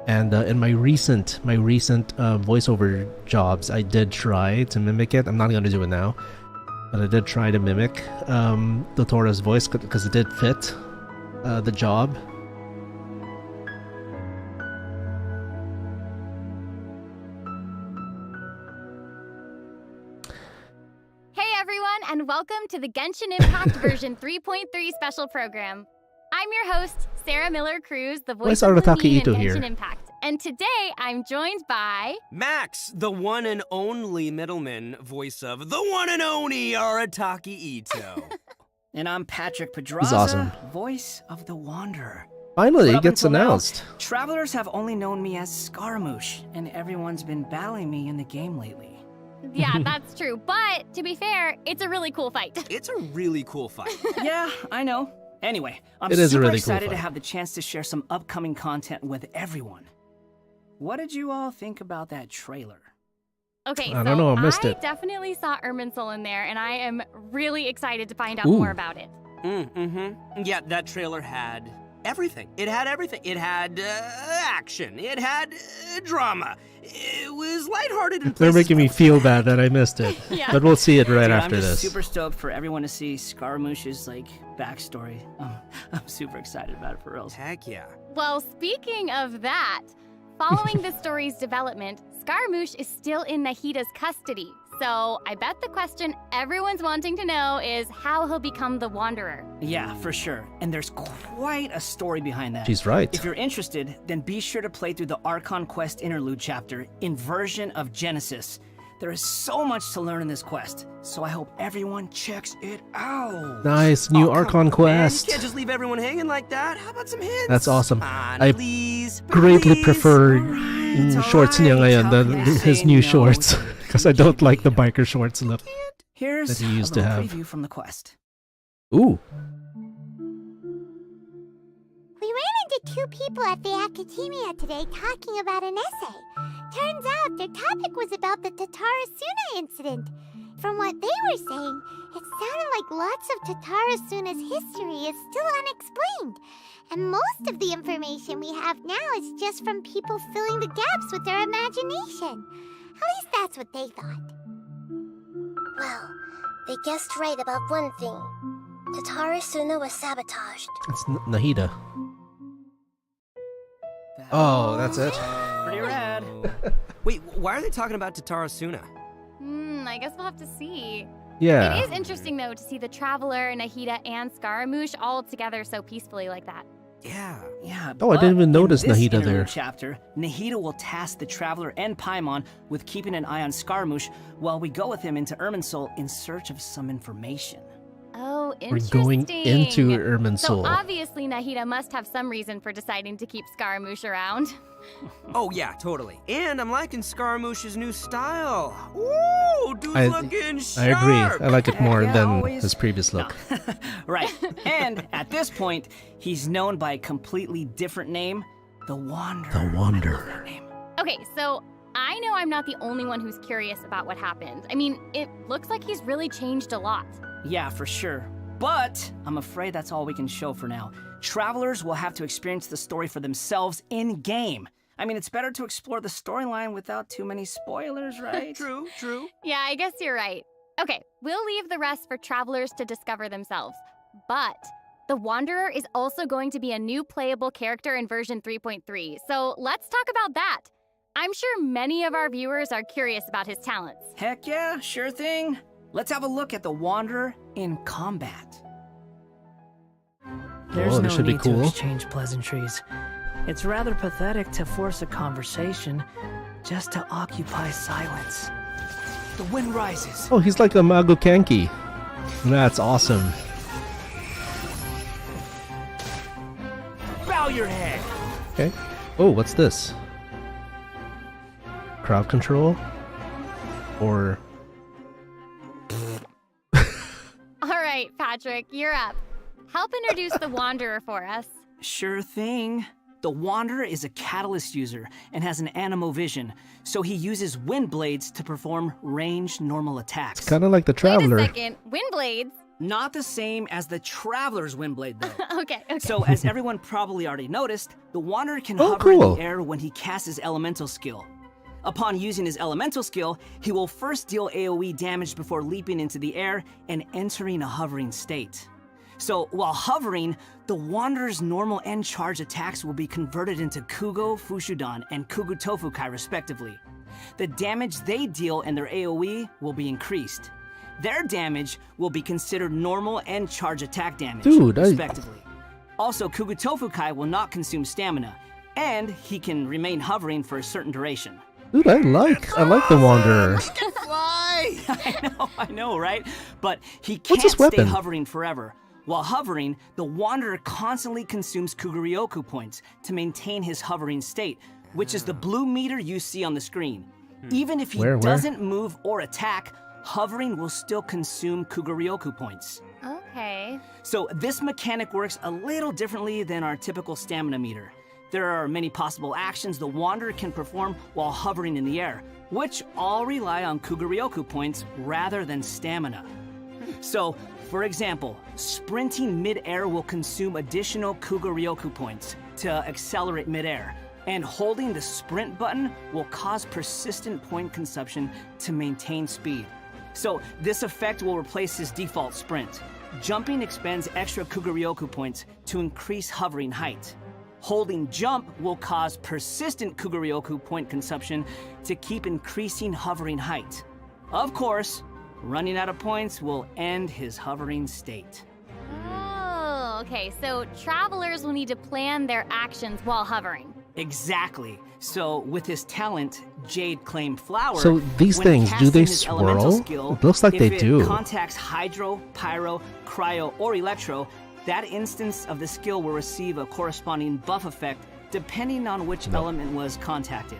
And in my recent voiceover jobs, I did try to mimic it. I'm not going to do it now. But I did try to mimic the Torre's voice because it did fit the job. Hey everyone, and welcome to the Genshin Impact version 3.3 special program. I'm your host, Sarah Miller-Cruz, the voice of Arataki Levine in Ito Genshin here? Impact. And today I'm joined by... Max, the one and only middleman, voice of the one and only Arataki Ito. And I'm Patrick Pedraza, He's awesome. voice of the Wanderer. Finally, But it up gets until now, announced. travelers have only known me as Scaramouche, and everyone's been battling me in the game lately. Yeah, that's true. But to be fair, it's a really cool fight. It's a really cool fight. Yeah, I know. Anyway, I'm It is a super really cool excited to fight. have the chance to share some upcoming content with everyone. What did you all think about that trailer? Okay, I don't know, I missed it. definitely saw Irminsul in there, and I am really excited to find out Ooh. more about it. Yeah, that trailer had everything. It had everything. It had action. It had drama. It was lighthearted and They're places making me felt feel sad. bad that I missed it. Yeah. But we'll see it right Dude, after I'm just this. super stoked for everyone to see Scaramouche's backstory. I'm super excited about it for real. Heck yeah. Well, speaking of that, following the story's development, Scaramouche is still in Nahida's custody. So I bet the question everyone's wanting to know is how he'll become the Wanderer. Yeah, for sure. And there's quite a story behind that. She's right. If you're interested, then be sure to play through the Archon Quest interlude chapter in version of Genesis. There is so much to learn in this quest, so I hope everyone checks it out. Nice, new Oh, come Archon on, man. quest. You can't just leave everyone hanging like that. How about some hints? That's awesome. Come on, I please, Greatly please. prefer Alright, shorts niya alright. ngayon How than can I his say new no shorts. to Because I don't like the biker shorts look. Here's that he used a to little have. preview from the quest. Ooh. We ran into two people at the Academia today talking about an essay. Turns out their topic was about the Tatarasuna incident. From what they were saying, it sounded like lots of Tatarasuna's history is still unexplained. And most of the information we have now is just from people filling the gaps with their imagination. At least that's what they thought. Well, they guessed right about one thing. Tatarasuna was sabotaged. It's Nahida. Oh, that's it? Pretty rad. Wait, why are they talking about Tatarasuna? I guess we'll have to see. Yeah. It is interesting, though, to see the Traveler, Nahida, and Scaramouche all together so peacefully like that. Yeah. Yeah. Oh, I didn't but even notice in this Nahida interlude there. chapter, Nahida will task the Traveler and Paimon with keeping an eye on Scaramouche while we go with him into Irminsul in search of some information. Oh, We're interesting. going into So Irminsul. obviously Nahida must have some reason for deciding to keep Scaramouche around. Oh, yeah, totally. And I'm liking Scaramouche's new style. Ooh, dude's looking I agree. I like it more Yeah, than always- his previous look. Right. And at this point, he's known by a completely different name, the Wanderer. The I love Wanderer. that name. Okay, so I know I'm not the only one who's curious about what happened. I mean, it looks like he's really changed a lot. Yeah, for sure. But I'm afraid that's all we can show for now. Travelers will have to experience the story for themselves in-game. I mean, it's better to explore the storyline without too many spoilers, right? True, true. Yeah, I guess you're right. Okay, we'll leave the rest for travelers to discover themselves. But the Wanderer is also going to be a new playable character in version 3.3, so let's talk about that. I'm sure many of our viewers are curious about his talents. Heck yeah, sure thing. Let's have a look at the Wanderer in combat. There's this no should be need to cool. Exchange pleasantries. It's rather pathetic to force a conversation just to occupy silence. The wind rises. Oh, he's like a Mago Kanki. That's awesome. Bow your head. Okay. Oh, what's this? Crowd control? Or... Alright, Patrick, you're up. Help introduce the Wanderer for us. Sure thing. The Wanderer is a catalyst user and has an animo vision, so he uses wind blades to perform ranged normal attacks. It's kind of like the Traveler. Wait a second, wind blades? Not the same as the Traveler's wind blade, though. Okay. So, as everyone probably already noticed, the Wanderer can Oh, hover cool. in the air when he casts his elemental skill. Upon using his elemental skill, he will first deal AoE damage before leaping into the air and entering a hovering state. So, while hovering, the Wanderer's normal and charge attacks will be converted into Kugo Fushudan and Kugu Tofukai respectively. The damage they deal and their AoE will be increased. Their damage will be considered normal and charge attack damage, respectively. Also, Kugu Tofukai will not consume stamina, and he can remain hovering for a certain duration. Dude, I like the Wanderer. Fly! I know, right? But he What's can't his stay weapon? hovering forever. While hovering, the Wanderer constantly consumes Kuguryoku points to maintain his hovering state, which is the blue meter you see on the screen. Even if he doesn't move or attack, hovering will still consume Kuguryoku points. Okay. So this mechanic works a little differently than our typical stamina meter. There are many possible actions the Wanderer can perform while hovering in the air, which all rely on Kuguryoku points rather than stamina. So, for example, sprinting mid-air will consume additional Kuguryoku points to accelerate mid-air, and holding the sprint button will cause persistent point consumption to maintain speed. So this effect will replace his default sprint. Jumping expends extra Kuguryoku points to increase hovering height. Holding jump will cause persistent Kuguryoku point consumption to keep increasing hovering height. Of course, running out of points will end his hovering state. Oh, okay. So travelers will need to plan their actions while hovering. Exactly. So with his talent, Jade Claimed Flower. So these when things, do they casting his elemental swirl? skill, It looks like if they it do. contacts Hydro, Pyro, Cryo, or Electro, that instance of the skill will receive a corresponding buff effect depending on which element was contacted.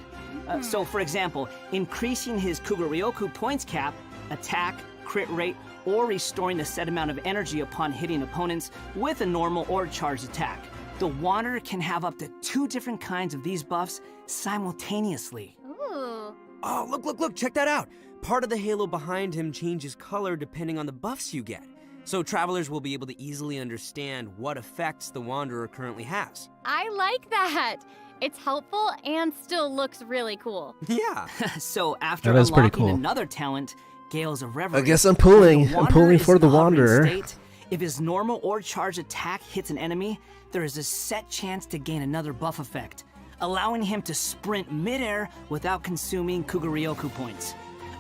So for example, increasing his Kuguryoku points cap, attack, crit rate, or restoring the set amount of energy upon hitting opponents with a normal or charged attack. The Wanderer can have up to 2 different kinds of these buffs simultaneously. Ooh. Oh, look, check that out. Part of the halo behind him changes color depending on the buffs you get. So travelers will be able to easily understand what effects the Wanderer currently has. I like that. It's helpful and still looks really cool. Yeah. So after That is pretty unlocking cool. another talent, Gales of Reverie, I guess I'm when pulling. the I'm Wanderer pulling is for in the a hovering Wanderer. state, if his normal or charged attack hits an enemy, there is a set chance to gain another buff effect, allowing him to sprint midair without consuming Kuguryoku points.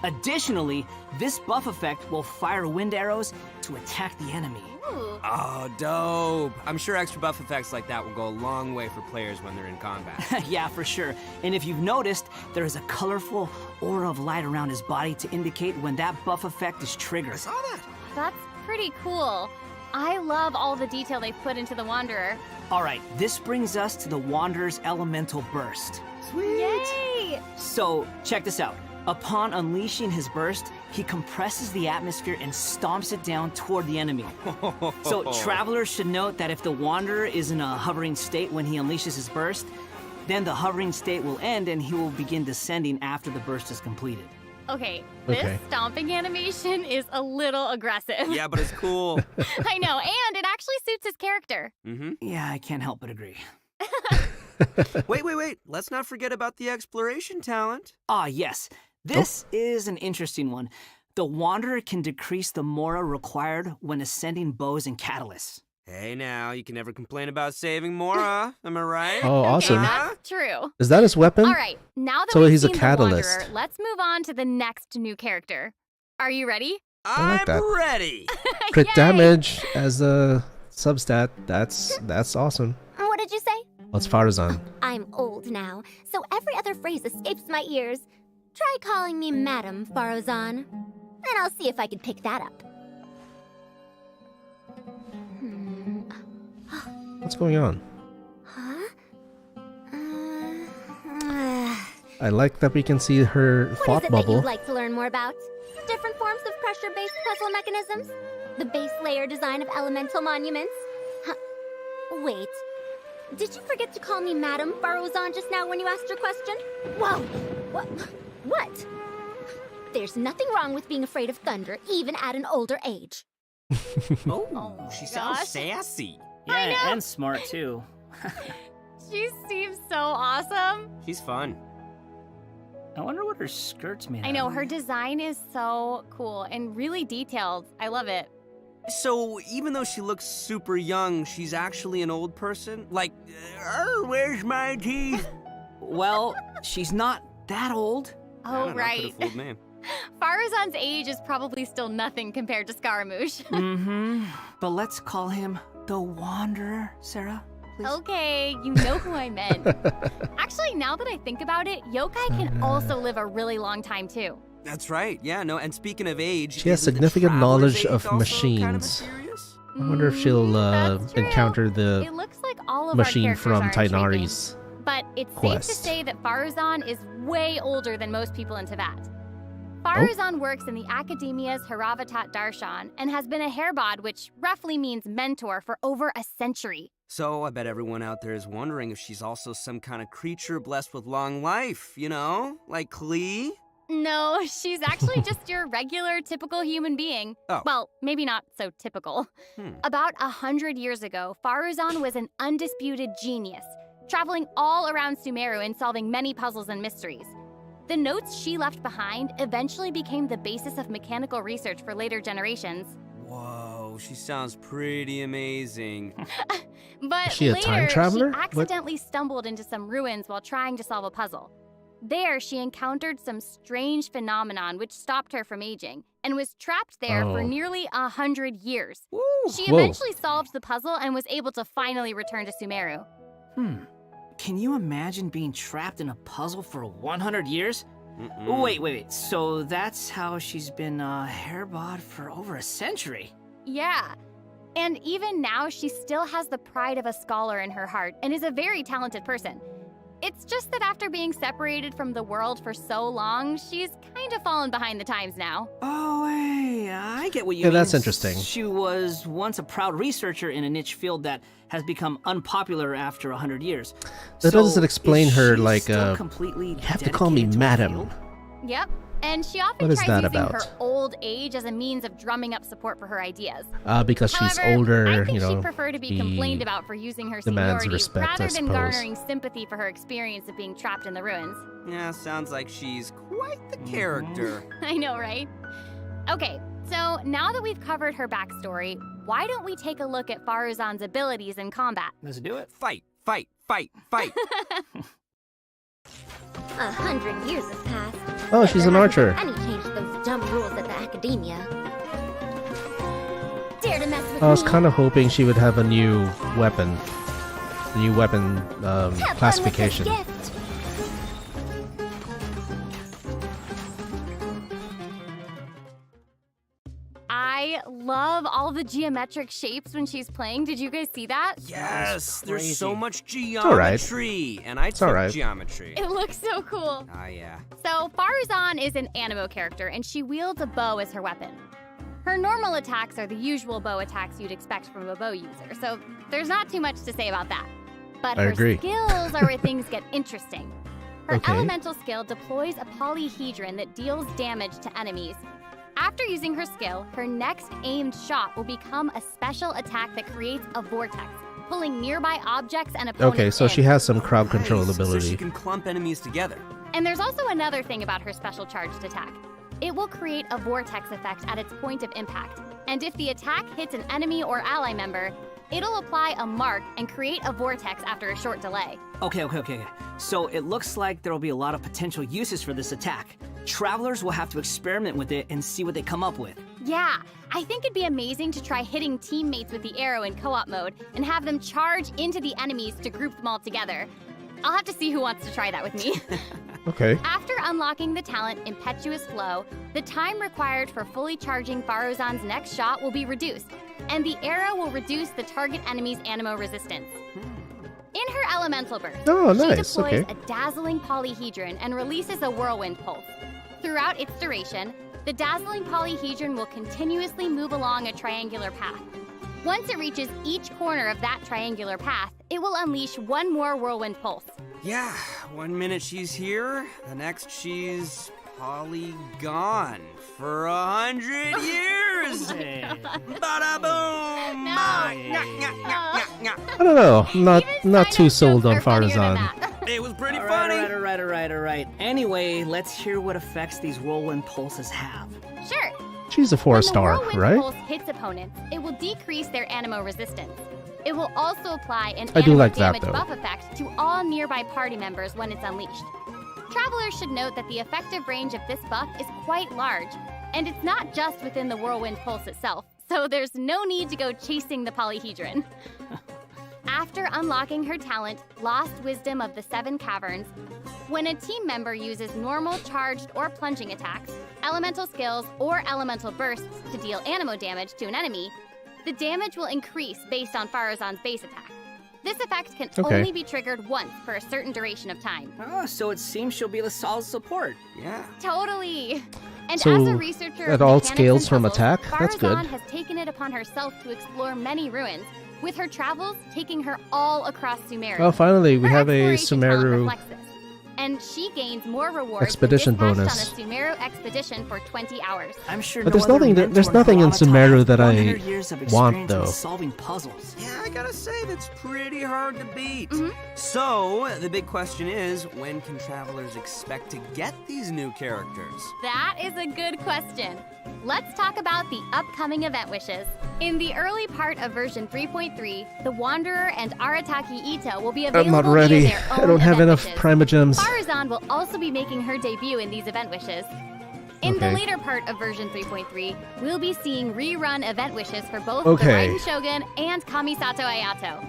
Additionally, this buff effect will fire wind arrows to attack the enemy. Ooh. Oh, dope. I'm sure extra buff effects like that will go a long way for players when they're in combat. Yeah, for sure. And if you've noticed, there is a colorful aura of light around his body to indicate when that buff effect is triggered. I saw that. That's pretty cool. I love all the detail they've put into the Wanderer. All right, this brings us to the Wanderer's elemental burst. Yay! So, check this out. Upon unleashing his burst, he compresses the atmosphere and stomps it down toward the enemy. So, travelers should note that if the Wanderer is in a hovering state when he unleashes his burst, then the hovering state will end and he will begin descending after the burst is completed. Okay, this Okay. stomping animation is a little aggressive. Yeah, but it's cool. I know, and it actually suits his character. Mm-hmm. Yeah, I can't help but agree. Wait. Let's not forget about the exploration talent. Ah, yes. This is an interesting one. The Wanderer can decrease the mora required when ascending bows and catalysts. Hey now, you can never complain about saving Mora, am I right? Oh, awesome. Okay, that's true. Is that his weapon? All right, now that So we've he's a seen catalyst. the Wanderer, let's move on to the next new character. Are you ready? I like that. I'm ready. Crit Yay! damage as a substat. That's awesome. What did you say? What's Farazan? I'm old now, so every other phrase escapes my ears. Try calling me Madam Farozan, and I'll see if I can pick that up. What's going on? Huh? I like that we can see her What thought is it that bubble. you'd like to learn more about? Different forms of pressure-based puzzle mechanisms? The base layer design of elemental monuments? Huh. Wait. Did you forget to call me Madam Farozan just now when you asked your question? Whoa! What? There's nothing wrong with being afraid of thunder, even at an older age. Oh, she sounds sassy. Yeah, and smart too. She seems so awesome. She's fun. I wonder what her skirt's made I out know, of. her design is so cool and really detailed. I love it. So, even though she looks super young, she's actually an old person? Like, where's my teeth? Well, she's not that old. I Oh, don't know, right. could've fooled me. Farazan's age is probably still nothing compared to Scaramouche. Mm-hmm. But let's call him the Wanderer, Sarah. Please. Okay, you know who I meant. Actually, now that I think about it, yokai can also live a really long time too. That's right, yeah, no, and speaking of age... She has isn't the significant traveler's knowledge age of also machines. kind of mysterious? I wonder if she'll That's true. encounter the It looks like all of machine our from characters are intriguing. Tainari's. But it's quest. safe to say that Farazan is way older than most people in Teyvat. Farazan works in the Academia's Haravatat Darshan and has been a hairbod, which roughly means mentor, for over a century. So, I bet everyone out there is wondering if she's also some kind of creature blessed with long life, you know? Like Klee? No, she's actually just your regular, typical human being. Oh. Well, maybe not so typical. About 100 years ago, Farazan was an undisputed genius, traveling all around Sumeru and solving many puzzles and mysteries. The notes she left behind eventually became the basis of mechanical research for later generations. Whoa, she sounds pretty amazing. But Is she a later, time traveler? she accidentally stumbled into some ruins while trying to solve a puzzle. There, she encountered some strange phenomenon which stopped her from aging, and was trapped there for Oh. nearly 100 years. Woo! She Whoa. eventually solved the puzzle and was able to finally return to Sumeru. Can you imagine being trapped in a puzzle for 100 years? Mm-mm. Wait. So that's how she's been hairbod for over a century. Yeah. And even now, she still has the pride of a scholar in her heart and is a very talented person. It's just that after being separated from the world for so long, she's kind of fallen behind the times now. Oh, hey, I get what you Yeah, mean. that's interesting. She was once a proud researcher in a niche field that has become unpopular after 100 years. That So, doesn't explain is her, she like, still completely you have to call me dedicated to her madam. field? Yep. And she often What is tries that using her about? old age as a means of drumming up support for her ideas. Because she's However, older, I think you know, she'd prefer to be complained about for using her demands seniority respect, I rather than suppose. garnering sympathy for her experience of being trapped in the ruins. Yeah, sounds like she's quite the character. I know, right? Okay, so now that we've covered her backstory, why don't we take a look at Farazan's abilities in combat? Let's do it. Fight, fight, fight, fight. 100 years have passed. Oh, she's an archer. And he changed those dumb rules at the Academia. Dare to mess with I was me? kind of hoping she would have a new weapon. Have fun with this Classification. gift. I love all the geometric shapes when she's playing. Did you guys see that? Yes, there's crazy. so much all right. geometry. And I took all right. geometry. It looks so cool. Ah, yeah. So, Farazan is an animo character, and she wields a bow as her weapon. Her normal attacks are the usual bow attacks you'd expect from a bow user, so there's not too much to say about that. But I her agree. skills are where things get interesting. Her Okay. elemental skill deploys a polyhedron that deals damage to enemies. After using her skill, her next aimed shot will become a special attack that creates a vortex, pulling nearby objects and opponents Okay, so in. she has some crowd control Nice, ability. So she can clump enemies together. And there's also another thing about her special charged attack. It will create a vortex effect at its point of impact. And if the attack hits an enemy or ally member, it'll apply a mark and create a vortex after a short delay. Okay. So it looks like there'll be a lot of potential uses for this attack. Travelers will have to experiment with it and see what they come up with. Yeah, I think it'd be amazing to try hitting teammates with the arrow in co-op mode and have them charge into the enemies to group them all together. I'll have to see who wants to try that with me. Okay. After unlocking the talent Impetuous Flow, the time required for fully charging Faruzan's next shot will be reduced, and the arrow will reduce the target enemy's animo resistance. In her elemental burst, Oh, she nice, deploys okay. a dazzling polyhedron and releases a whirlwind pulse. Throughout its duration, the dazzling polyhedron will continuously move along a triangular path. Once it reaches each corner of that triangular path, it will unleash one more whirlwind pulse. Yeah, 1 minute she's here, the next she's gone for 100 years. Bada boom! No. I don't know. Not too sold on Farazan. It was pretty All funny. right. Anyway, let's hear what effects these whirlwind pulses have. Sure. She's a When 4-star, the whirlwind right? pulse hits opponents, it will decrease their animo resistance. It will also apply an I do animo like that, damage though. buff effect to all nearby party members when it's unleashed. Travelers should note that the effective range of this buff is quite large, and it's not just within the whirlwind pulse itself, so there's no need to go chasing the polyhedron. After unlocking her talent, Lost Wisdom of the Seven Caverns, when a team member uses normal, charged, or plunging attacks, elemental skills, or elemental bursts to deal animo damage to an enemy, the damage will increase based on Farazan's base attack. This effect can Okay. only be triggered once for a certain duration of time. Oh, so it seems she'll be the solid support. Yeah. Totally! And So, as a researcher that of all mechanics scales and from puzzles, attack? That's good. Farazan has taken it upon herself to explore many ruins, with her travels taking her all across Sumeru. Well, finally, we Her have a exploration talent Sumeru reflects this, and she gains more rewards expedition when bonus. dispatched on a Sumeru expedition for 20 hours. I'm sure But no there's other nothing that- mentor there's nothing in Haramatai Sumeru has that I 100 years of want, experience in though. solving puzzles. Yeah, I gotta say, that's pretty hard to beat. Mhm. So, the big question is, when can travelers expect to get these new characters? That is a good question. Let's talk about the upcoming event wishes. In the early part of version 3.3, the Wanderer and Arataki Ito will be available I'm not ready. via their I own don't have event enough wishes. Primogems. Farazan will also be making her debut in these event wishes. In the Okay. later part of version 3.3, we'll be seeing rerun event wishes for both Okay. the Raiden Shogun and Kamisato Ayato.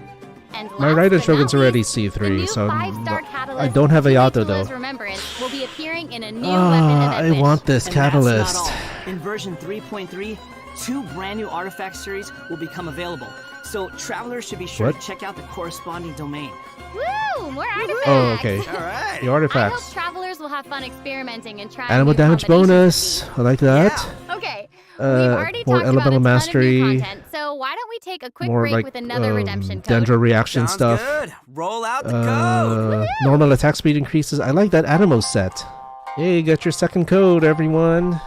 And My last Raiden but Shogun's not already least, the C3, new so 5-star catalyst I don't have Ayato, Tula's though. Remembrance will be appearing in a new weapon event I wish. want this And catalyst. that's not all. In version 3.3, 2 brand new artifact series will become available. So travelers should be sure What? to check out the corresponding domain. Woo! More artifacts! Oh, okay. All right. The I hope artifacts. travelers will have fun experimenting and trying Animal new damage combinations bonus. I like that. Yeah. Okay, we've already More talked about a elemental ton of mastery. new content, so why don't we take a quick More break like with another redemption code? Dendro reaction Sounds stuff. good. Roll out the code. Normal attack speed increases. I like that Animo set. Hey, get your second code, everyone.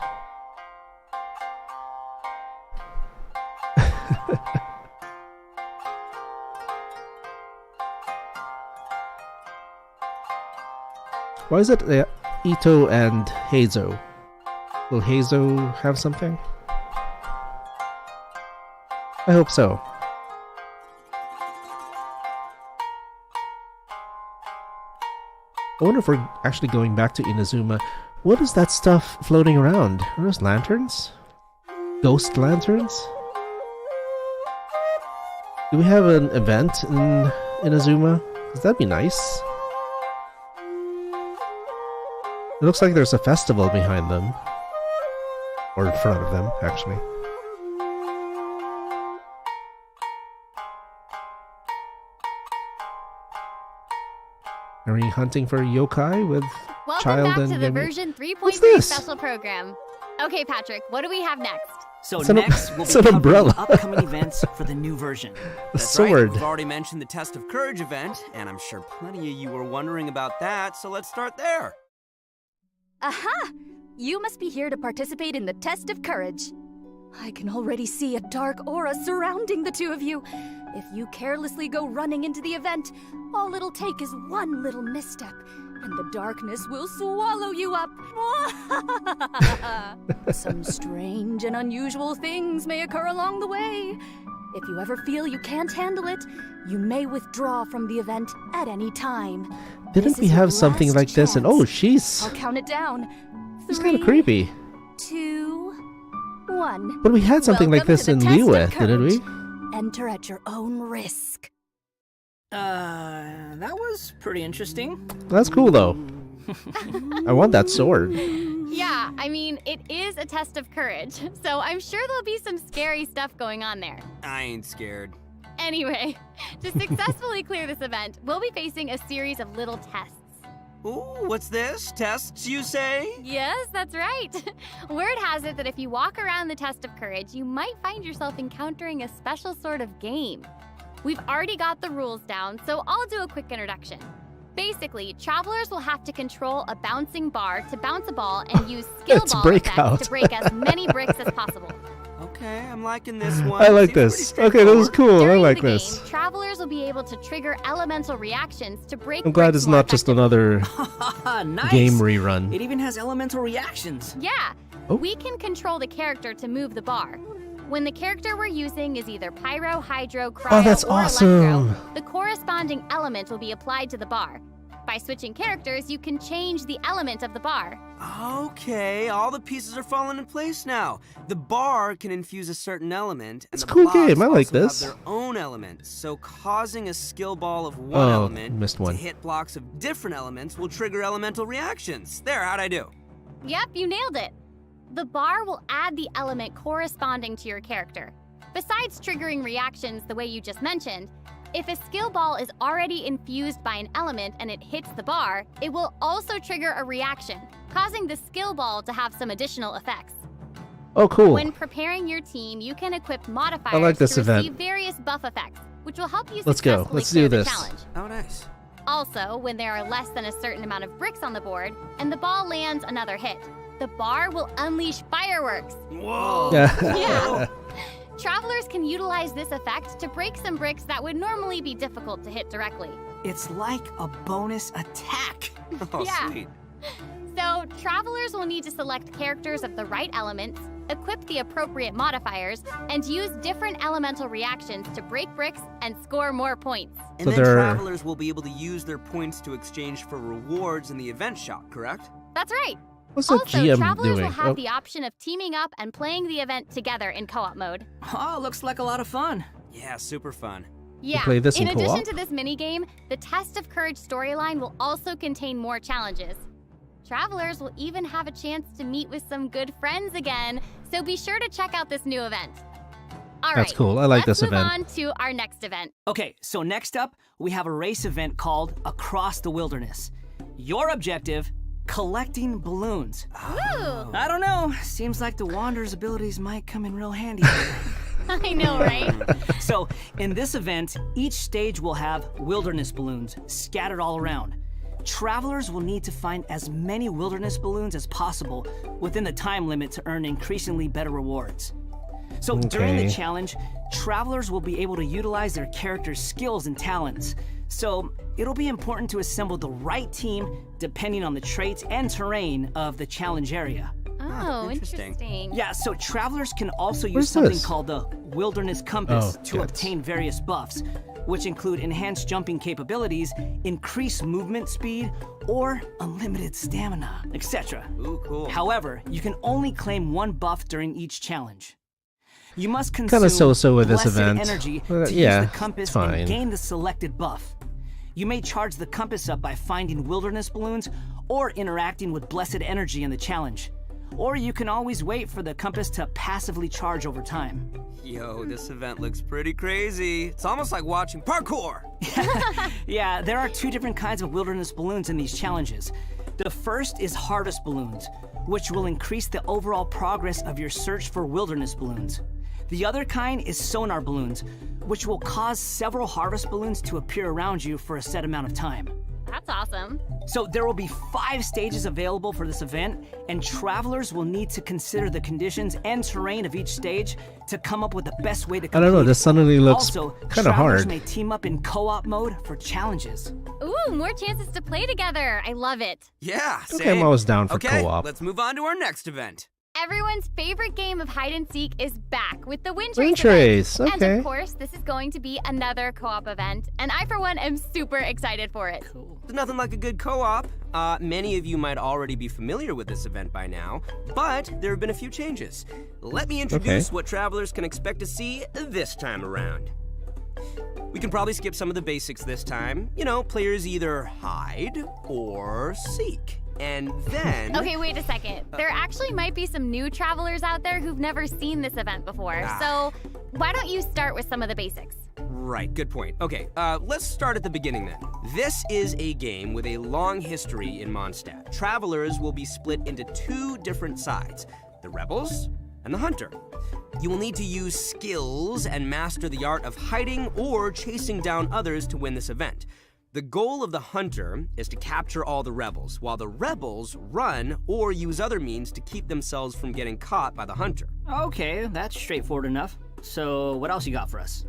Why is it Ito and Heizo? Will Heizo have something? I hope so. I wonder if we're actually going back to Inazuma. What is that stuff floating around? Are those lanterns? Ghost lanterns? Do we have an event in Inazuma? Because that'd be nice. It looks like there's a festival behind them. Or in front of them, actually. Are we hunting for yokai with Welcome child back and to the Gemi- version 3.3 What's this? special program. Okay, Patrick, what do we have next? So It's an- next, we'll it's be an covering umbrella. the upcoming events for the new version. a That's sword? Right. We've already mentioned the Test of Courage event, and I'm sure plenty of you were wondering about that, so let's start there. Aha! You must be here to participate in the Test of Courage. I can already see a dark aura surrounding the two of you. If you carelessly go running into the event, all it'll take is one little misstep, and the darkness will swallow you up. Some strange and unusual things may occur along the way. If you ever feel you can't handle it, you may withdraw from the event at any time. Didn't This we is your have something last like this? And chance. oh, she's I'll count it down. kind of 3, creepy. 2, 1. one. But we had something like Welcome this to in the test of Liyue, didn't we? courage. Enter at your own risk. That was pretty interesting. That's cool though. I want that sword. Yeah, I mean, it is a test of courage, so I'm sure there'll be some scary stuff going on there. I ain't scared. Anyway, to successfully clear this event, we'll be facing a series of little tests. Ooh, what's this? Tests, you say? Yes, that's right. Word has it that if you walk around the test of courage, you might find yourself encountering a special sort of game. We've already got the rules down, so I'll do a quick introduction. Basically, travelers will have to control a bouncing bar to bounce a ball and use skill It's ball Breakout. effects to break as many bricks as possible. Okay, I'm liking this one. I like Seems this. pretty Okay, this is straightforward. cool. I During like the this. game, travelers will be able to trigger elemental reactions to break I'm glad bricks it's more not just effectively. another Nice. game rerun. It even has elemental reactions. Yeah, Oh. we can control the character to move the bar. When the character we're using is either pyro, hydro, cryo, that's or awesome. electro, the corresponding element will be applied to the bar. By switching characters, you can change the element of the bar. Okay, all the pieces are falling in place now. The bar can infuse a certain element, and It's a the cool blocks game, I like also have this. their own element. So causing a skill ball of one Oh, element missed one. to hit blocks of different elements will trigger elemental reactions. There, how'd I do? Yep, you nailed it. The bar will add the element corresponding to your character. Besides triggering reactions the way you just mentioned, if a skill ball is already infused by an element and it hits the bar, it will also trigger a reaction, causing the skill ball to have some additional effects. Oh, cool. When preparing your team, you can equip modifiers I like this to receive event. various buff effects, which will help you Let's go. successfully Let's clear do the this. challenge. Oh, nice. Also, when there are less than a certain amount of bricks on the board and the ball lands another hit, the bar will unleash fireworks. Whoa. Yeah. Travelers can utilize this effect to break some bricks that would normally be difficult to hit directly. It's like a bonus attack. Oh, Yeah. sweet. So, travelers will need to select characters of the right elements, equip the appropriate modifiers, and use different elemental reactions to break bricks and score more points. And So then they're- travelers will be able to use their points to exchange for rewards in the event shop, correct? That's right. What's the Also, GM travelers doing? will have Oh, the option of teaming up and playing the event together in co-op mode. Oh, looks like a lot of fun. Yeah, super fun. Yeah. play this in addition co-op? to this minigame, the Test of Courage storyline will also contain more challenges. Travelers will even have a chance to meet with some good friends again, so be sure to check out this new event. All right, That's cool. I like let's this move event. on to our next event. Okay, so next up, we have a race event called Across the Wilderness. Your objective, collecting balloons. Woo! I don't know, seems like the Wanderer's abilities might come in real handy here. I know, right? So, in this event, each stage will have wilderness balloons scattered all around. Travelers will need to find as many wilderness balloons as possible within the time limit to earn increasingly better rewards. So during the Okay. challenge, travelers will be able to utilize their character's skills and talents. So it'll be important to assemble the right team depending on the traits and terrain of the challenge area. Oh, interesting. interesting. Yeah, so travelers can also use Where's something this? called the Wilderness Compass Oh, to yes. obtain various buffs, which include enhanced jumping capabilities, increased movement speed, or unlimited stamina, etc. Ooh, cool. However, you can only claim one buff during each challenge. You must Kinda consume so-so with this blessed event. energy But, to yeah, use the it's compass fine. and gain the selected buff. You may charge the compass up by finding wilderness balloons or interacting with blessed energy in the challenge. Or you can always wait for the compass to passively charge over time. Yo, this event looks pretty crazy. It's almost like watching parkour. Yeah, there are two different kinds of wilderness balloons in these challenges. The first is harvest balloons, which will increase the overall progress of your search for wilderness balloons. The other kind is sonar balloons, which will cause several harvest balloons to appear around you for a set amount of time. That's awesome. So there will be 5 stages available for this event, and travelers will need to consider the conditions and terrain of each stage to come up with the best way to I complete don't know. it. This suddenly looks Also, kind of travelers hard. may team up in co-op mode for challenges. Ooh, more chances to play together. I love it. Yeah, Okay, same. I'm always down for Okay, co-op. let's move on to our next event. Everyone's favorite game of hide and seek is back with the Wind Wind Trace Trace, event. okay. And of course, this is going to be another co-op event, and I, for one, am super excited for it. There's nothing like a good co-op. Many of you might already be familiar with this event by now, but there have been a few changes. Let me introduce what travelers can expect to see this time around. We can probably skip some of the basics this time. You know, players either hide or seek. And then... Okay, wait a second. There actually might be some new travelers out there who've never seen this event before. So why don't you start with some of the basics? Right, good point. Okay, let's start at the beginning then. This is a game with a long history in Mondstadt. Travelers will be split into two different sides, the Rebels and the Hunter. You will need to use skills and master the art of hiding or chasing down others to win this event. The goal of the Hunter is to capture all the Rebels, while the Rebels run or use other means to keep themselves from getting caught by the Hunter. Okay, that's straightforward enough. So what else you got for us?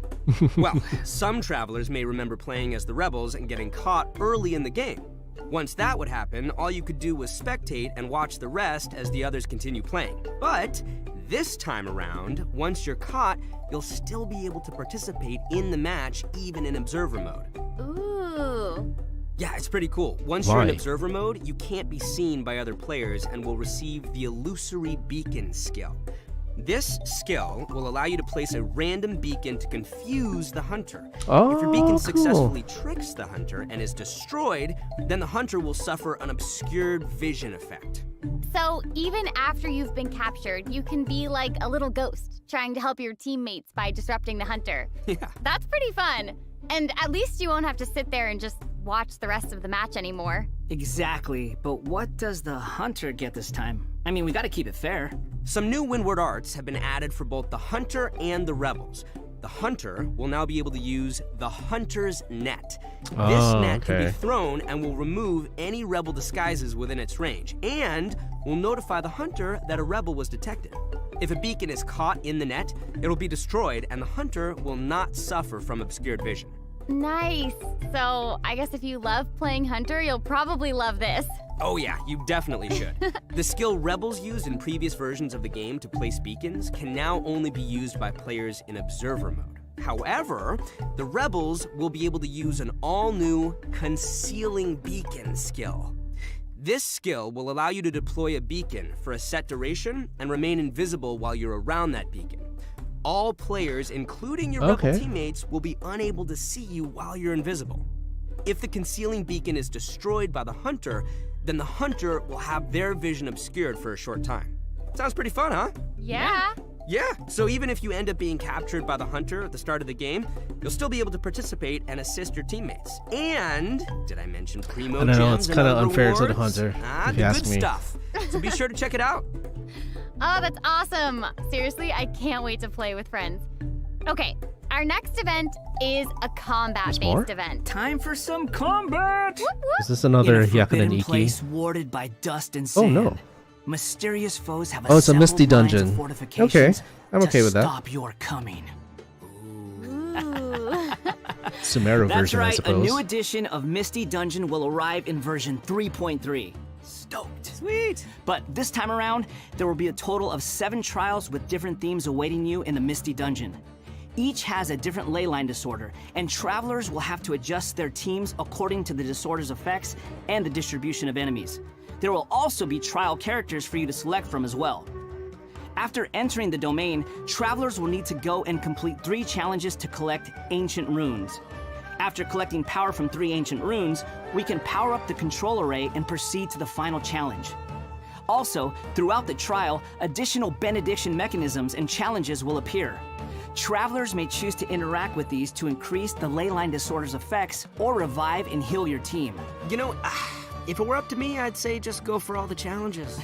Well, some travelers may remember playing as the Rebels and getting caught early in the game. Once that would happen, all you could do was spectate and watch the rest as the others continue playing. But this time around, once you're caught, you'll still be able to participate in the match even in observer mode. Ooh. Yeah, it's pretty cool. Once you're in observer mode, you can't be seen by other players and will receive the illusory beacon skill. This skill will allow you to place a random beacon to confuse the Hunter. If your beacon successfully tricks the Hunter and is destroyed, then the Hunter will suffer an obscured vision effect. So even after you've been captured, you can be like a little ghost, trying to help your teammates by disrupting the Hunter. Yeah. That's pretty fun. And at least you won't have to sit there and just watch the rest of the match anymore. Exactly, but what does the Hunter get this time? I mean, we gotta keep it fair. Some new Windward arts have been added for both the Hunter and the Rebels. The Hunter will now be able to use the Hunter's Net. This net can be thrown and will remove any Rebel disguises within its range, and will notify the Hunter that a Rebel was detected. If a beacon is caught in the net, it'll be destroyed and the Hunter will not suffer from obscured vision. Nice. So I guess if you love playing Hunter, you'll probably love this. Oh yeah, you definitely should. The skill Rebels used in previous versions of the game to place beacons can now only be used by players in observer mode. However, the Rebels will be able to use an all-new Concealing Beacon skill. This skill will allow you to deploy a beacon for a set duration and remain invisible while you're around that beacon. All players, including your Rebel teammates, will be unable to see you while you're invisible. If the Concealing Beacon is destroyed by the Hunter, then the Hunter will have their vision obscured for a short time. Sounds pretty fun, huh? Yeah. Yeah, so even if you end up being captured by the Hunter at the start of the game, you'll still be able to participate and assist your teammates. And, did I mention Primo I don't know, gems it's kind of and unfair rewards? to the Hunter, if The you ask good me. stuff. So be sure to check it out. Oh, that's awesome. Seriously, I can't wait to play with friends. Okay, our next event is a combat-based event. Time for some combat! Whoop, whoop. Is this another In a forbidden Yakuza place warded by dust and sand. Oh no. Mysterious foes have Oh, it's a assembled misty lines of dungeon. fortifications Okay, I'm to okay with that. stop your coming. Ooh. Sumeru That's version, I right, a suppose. new edition of Misty Dungeon will arrive in version 3.3. Stoked. Sweet. But this time around, there will be a total of 7 trials with different themes awaiting you in the Misty Dungeon. Each has a different leyline disorder, and travelers will have to adjust their teams according to the disorder's effects and the distribution of enemies. There will also be trial characters for you to select from as well. After entering the domain, travelers will need to go and complete 3 challenges to collect ancient runes. After collecting power from 3 ancient runes, we can power up the control array and proceed to the final challenge. Also, throughout the trial, additional benediction mechanisms and challenges will appear. Travelers may choose to interact with these to increase the leyline disorder's effects or revive and heal your team. You know, if it were up to me, I'd say just go for all the challenges.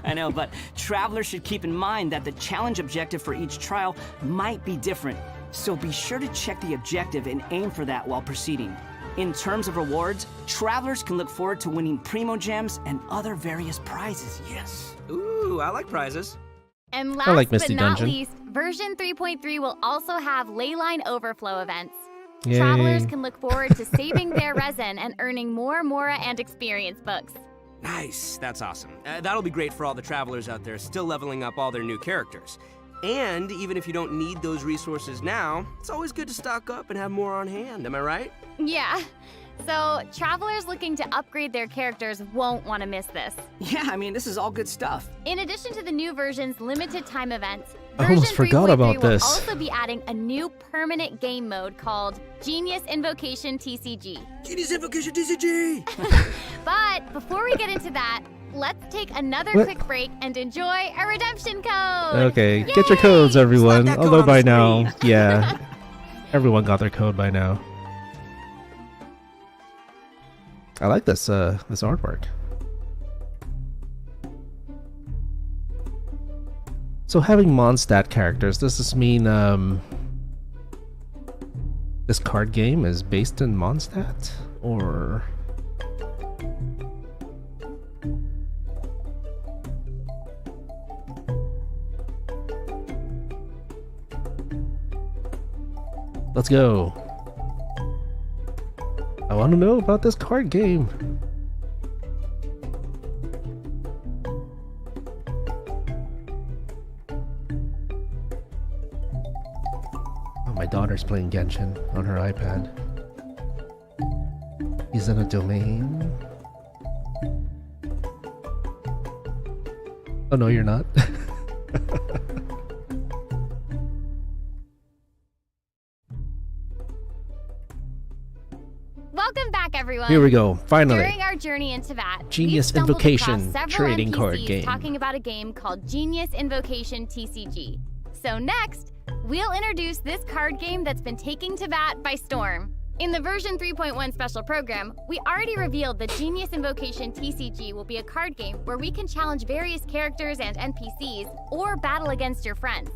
I know, but travelers should keep in mind that the challenge objective for each trial might be different, so be sure to check the objective and aim for that while proceeding. In terms of rewards, travelers can look forward to winning Primo Gems and other various prizes. Yes! Ooh, I like prizes. And last like but Misty not Dungeon. least, version 3.3 will also have leyline overflow events. Yay. Travelers can look forward to saving their resin and earning more Mora and experience books. Nice, that's awesome. That'll be great for all the travelers out there still leveling up all their new characters. And even if you don't need those resources now, it's always good to stock up and have more on hand, am I right? Yeah. So, travelers looking to upgrade their characters won't want to miss this. Yeah, I mean, this is all good stuff. In addition to the new version's limited time events, I almost version forgot 3.3 about will this. also be adding a new permanent game mode called Genius Invocation TCG. Genius Invocation TCG! But before we get into that, let's take another What? quick break and enjoy a redemption code. Okay, Yay! get your codes, everyone. Slap that code Although on by the now, screen. yeah, everyone got their code by now. I like this this artwork. So having Mondstadt characters, does this mean this card game is based in Mondstadt, or? Let's go. I want to know about this card game. Oh, my daughter's playing Genshin on her iPad. He's in a domain. Oh no, you're not. Welcome back, everyone. Here we go. Finally. During our journey into that, Genius we've stumbled Invocation across several trading card NPCs game. talking about a game called Genius Invocation TCG. So next, we'll introduce this card game that's been taking Teyvat by storm. In the version 3.1 special program, we already revealed that Genius Invocation TCG will be a card game where we can challenge various characters and NPCs or battle against your friends.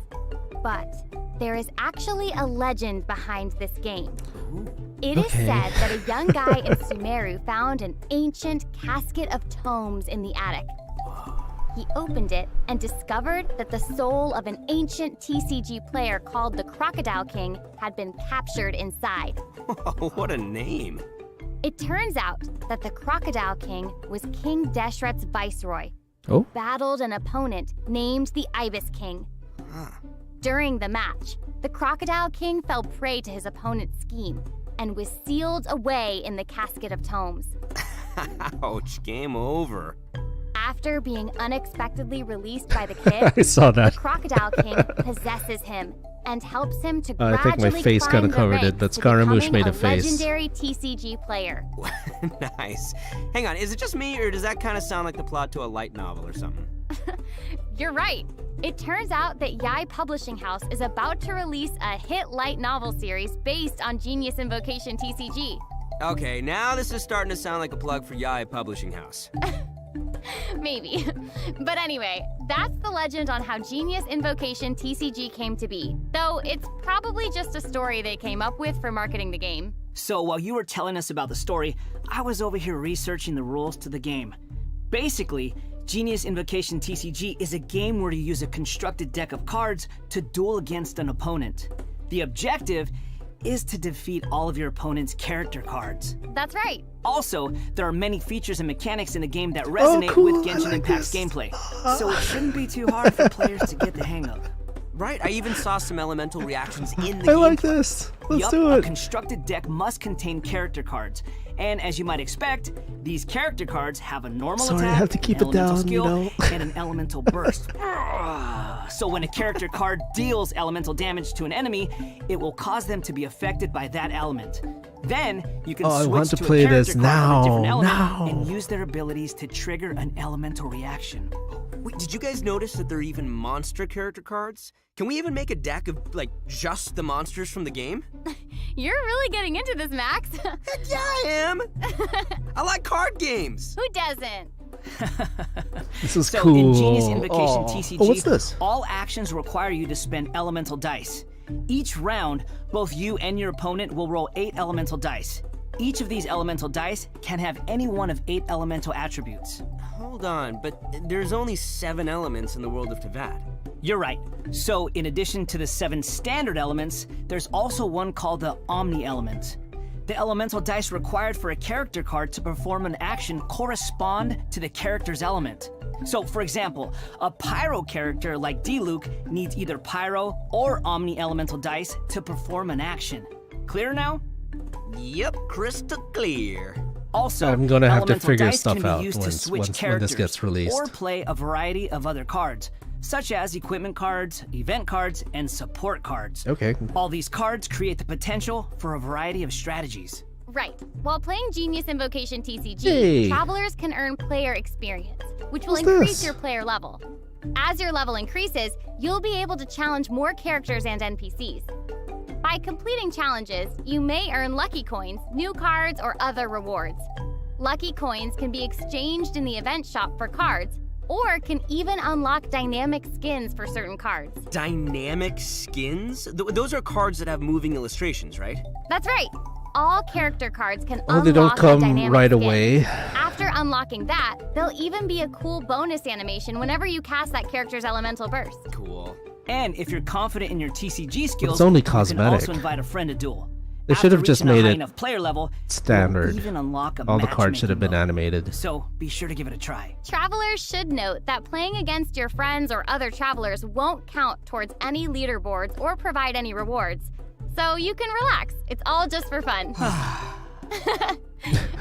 But there is actually a legend behind this game. It is Okay. said that a young guy in Sumeru found an ancient casket of tomes in the attic. He opened it and discovered that the soul of an ancient TCG player called the Crocodile King had been captured inside. What a name. It turns out that the Crocodile King was King Deshret's viceroy, Oh. who battled an opponent named the Ibis King. During the match, the Crocodile King fell prey to his opponent's scheme and was sealed away in the casket of tomes. Ouch, game over. After being unexpectedly released by the kid, I saw that. the Crocodile King possesses him and helps him to I think my gradually face climb kinda the covered it, ranks but to Scaramouche becoming made a face. legendary TCG player. Nice. Hang on, is it just me, or does that kind of sound like the plot to a light novel or something? You're right. It turns out that Yai Publishing House is about to release a hit light novel series based on Genius Invocation TCG. Okay, now this is starting to sound like a plug for Yai Publishing House. Maybe. But anyway, that's the legend on how Genius Invocation TCG came to be. Though it's probably just a story they came up with for marketing the game. So while you were telling us about the story, I was over here researching the rules to the game. Basically, Genius Invocation TCG is a game where you use a constructed deck of cards to duel against an opponent. The objective is to defeat all of your opponent's character cards. That's right. Also, there are many features and mechanics in the game that resonate cool, with I Genshin like Impact's this. gameplay, so it shouldn't be too hard for players to get the hang of. Right, I even saw some elemental reactions in the I game. like this. Let's do A it. constructed deck must contain character cards. And as you might expect, these character cards have a normal Sorry, I attack, have to keep an it elemental down, you skill, know. and an elemental burst. So when a character card deals elemental damage to an enemy, it will cause them to be affected by that element. Then you can Oh, I switch want to to play a character this card with a different now, element now. and use their abilities to trigger an elemental reaction. Wait, did you guys notice that there are even monster character cards? Can we even make a deck of, like, just the monsters from the game? You're really getting into this, Max. Heck yeah, I am! I like card games! Who doesn't? This is So cool. in Genius Invocation Oh. TCG, Oh, what's this? all actions require you to spend elemental dice. Each round, both you and your opponent will roll 8 elemental dice. Each of these elemental dice can have any one of 8 elemental attributes. Hold on, but there's only 7 elements in the world of Teyvat. You're right. So in addition to the 7 standard elements, there's also one called the Omni element. The elemental dice required for a character card to perform an action correspond to the character's element. So, for example, a Pyro character like D-Luke needs either Pyro or Omni Elemental dice to perform an action. Clear now? Yep, crystal clear. Also, I'm gonna have to elemental figure dice stuff can be out used to once switch when characters this gets released. or play a variety of other cards, such as equipment cards, event cards, and support cards. Okay. All these cards create the potential for a variety of strategies. Right. While playing Genius Invocation TCG, Hey. travelers can earn player experience, which will What's increase this? your player level. As your level increases, you'll be able to challenge more characters and NPCs. By completing challenges, you may earn lucky coins, new cards, or other rewards. Lucky coins can be exchanged in the event shop for cards, or can even unlock dynamic skins for certain cards. Dynamic skins? Those are cards that have moving illustrations, right? That's right. All character cards can Oh, unlock they don't a come dynamic right skin. away. After unlocking that, there'll even be a cool bonus animation whenever you cast that character's elemental burst. Cool. And if you're confident in your TCG skills, only you can cosmetic. also invite a friend to duel. They should After have just reaching a made high it enough player level, standard. you'll even unlock a All the cards should have been matchmaking mode. animated. So be sure to give it a try. Travelers should note that playing against your friends or other travelers won't count towards any leaderboards or provide any rewards. So you can relax. It's all just for fun.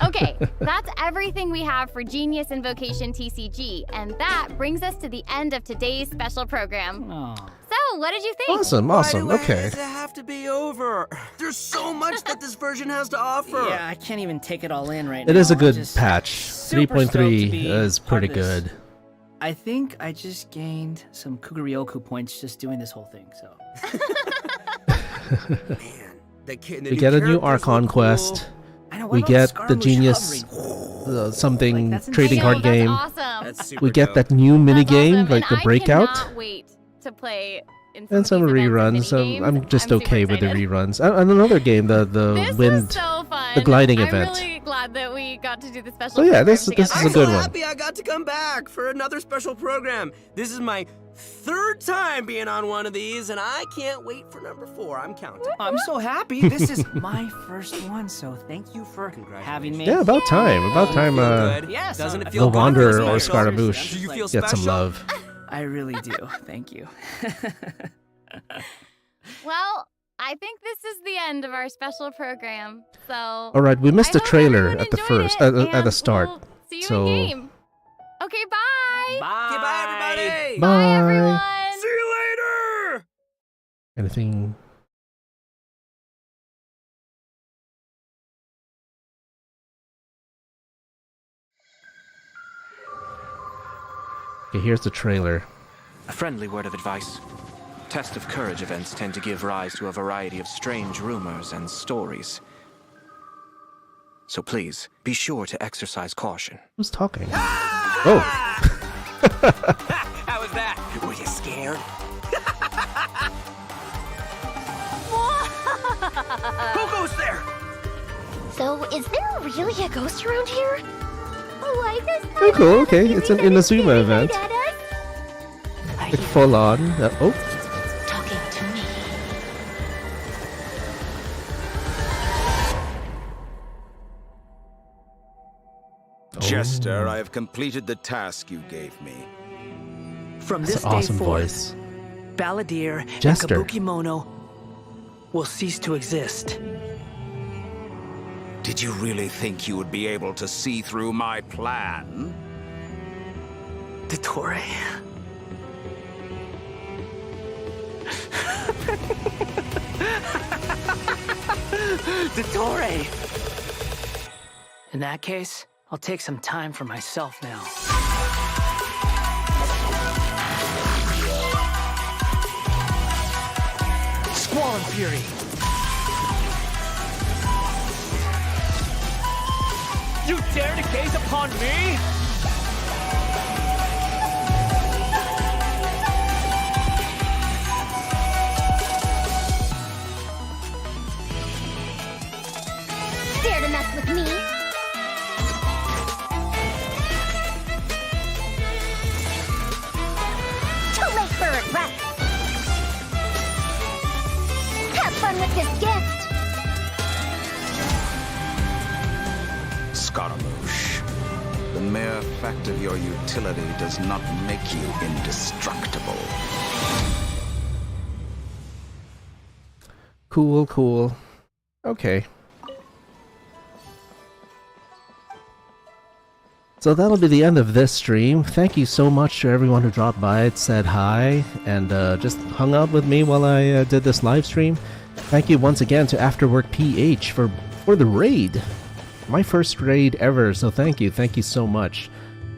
Okay, that's everything we have for Genius Invocation TCG, and that brings us to the end of today's special program. Oh. So, what did you think? Awesome, awesome. Why do Okay. it have to be over? There's so much that this version has to offer. Yeah, I can't even take it all in right now. It is a I'm good just patch. super stoked to 3.3 be is part pretty of this. good. I think I just gained some Kuguryoku points just doing this whole thing, so. Man, We get a new Archon quest. I know, what We about get the Scaramouche Genius hovering? something Like, that's trading I card know, that's game. awesome. That's super We get dope. that new mini That's game, awesome, like and the breakout. I cannot wait to play in And some of these events reruns. and minigames. I'm just super okay with the excited. reruns. And another game, the This wind. was so fun. the gliding I'm event. really glad that we got to do the special. So yeah, program this is together. a I'm good so one. happy I got to come back for another special program. This is my third time being on one of these, and I can't wait for number 4. I'm counting. I'm so happy. This is my first one, so thank you for having me. Yeah, about time. About time. Good. Yes, Doesn't it the feel The good? Wanderer Doesn't it or feel Scaramouche special? Do you feel get some special? love. I really do. Thank you. Well, I think this is the end of our special program. So. All right, we missed I the hope trailer everyone at the enjoyed first, it, at the and start. we'll see you So- in game. Okay, bye. Bye. Okay, bye, everybody. Bye, everyone. See you later. Anything? Okay, here's the trailer. A friendly word of advice. Test of Courage events tend to give rise to a variety of strange rumors and stories. So please, be sure to exercise caution. Who's talking? Oh, How was that? Were you scared? Who goes there? So, is there really a ghost around here? Why does oh, cool. Okay, it's an Inazuma event. at us? Like full on. Oh, Talking to me. Jester, I have completed the task you gave me. From that's this an awesome day forth, voice. Balladeer Jester. and Kabuki will cease to exist. Did you really think you would be able to see through my plan? Dottore. Dottore! In that case, I'll take some time for myself now. Squall and Fury! You dare to gaze upon me? Dare to mess with me? Too late for regret. Have fun with this gift. Scaramouche. The mere fact of your utility does not make you indestructible. Cool, cool. Okay. So that'll be the end of this stream. Thank you so much to everyone who dropped by, said hi, and just hung out with me while I did this live stream. Thank you once again to Afterwork PH for the raid. My first raid ever, so thank you so much.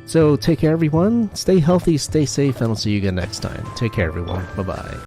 So take care everyone, stay healthy, stay safe, and I'll see you again next time. Take care everyone, bye-bye.